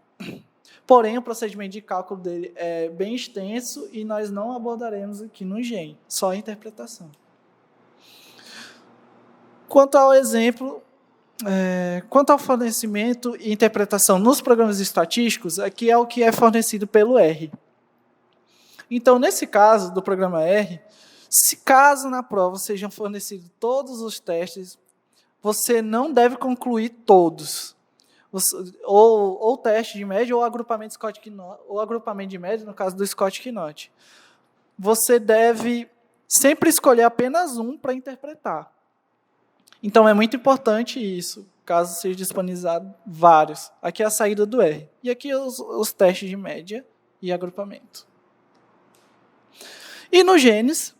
Speaker 1: porém o procedimento de cálculo dele é bem extenso e nós não abordaremos aqui no Engenho, só a interpretação. Quanto ao exemplo, quanto ao fornecimento e interpretação nos programas estatísticos, aqui é o que é fornecido pelo R. Então, nesse caso do programa R, se caso na prova sejam fornecidos todos os testes, você não deve concluir todos. Ou teste de média, ou agrupamento Scott-Knott, ou agrupamento de média, no caso do Scott-Knott. Você deve sempre escolher apenas um para interpretar. Então, é muito importante isso, caso seja disponibilizado vários. Aqui é a saída do R. E aqui os testes de média e agrupamento. E no Gênesis,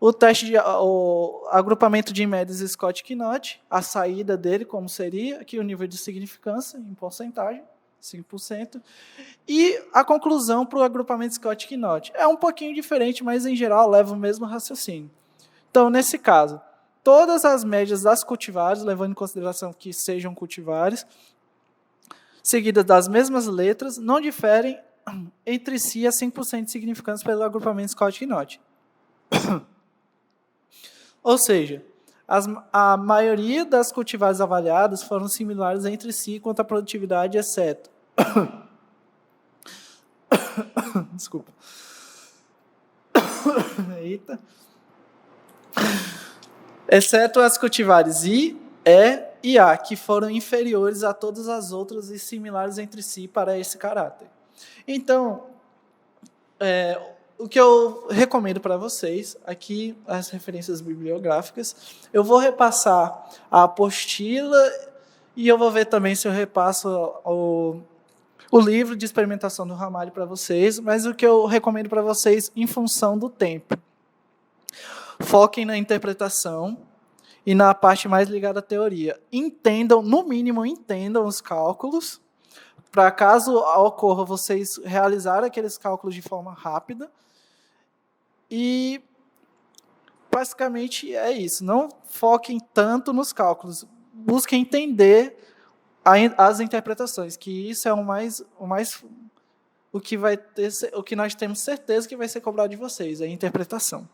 Speaker 1: o agrupamento de médias Scott-Knott, a saída dele, como seria, aqui o nível de significância, em porcentagem, 5%, e a conclusão para o agrupamento Scott-Knott. É um pouquinho diferente, mas, em geral, leva o mesmo raciocínio. Então, nesse caso, todas as médias das cultivares, levando em consideração que sejam cultivares, seguidas das mesmas letras, não diferem entre si a 5% de significância pelo agrupamento Scott-Knott. Ou seja, a maioria das cultivares avaliadas foram similares entre si quanto à produtividade, exceto... Desculpa. Eita. Exceto as cultivares I, E e A, que foram inferiores a todas as outras e similares entre si para esse caráter. Então, o que eu recomendo para vocês, aqui as referências bibliográficas, eu vou repassar a apostila e eu vou ver também se eu repasso o livro de experimentação do Ramalho para vocês, mas o que eu recomendo para vocês em função do tempo. Foquem na interpretação e na parte mais ligada à teoria. Entendam, no mínimo, entendam os cálculos, para caso ocorra vocês realizarem aqueles cálculos de forma rápida. E, basicamente, é isso. Não foquem tanto nos cálculos. Busquem entender as interpretações, que isso é o que nós temos certeza que vai ser cobrado de vocês, é a interpretação.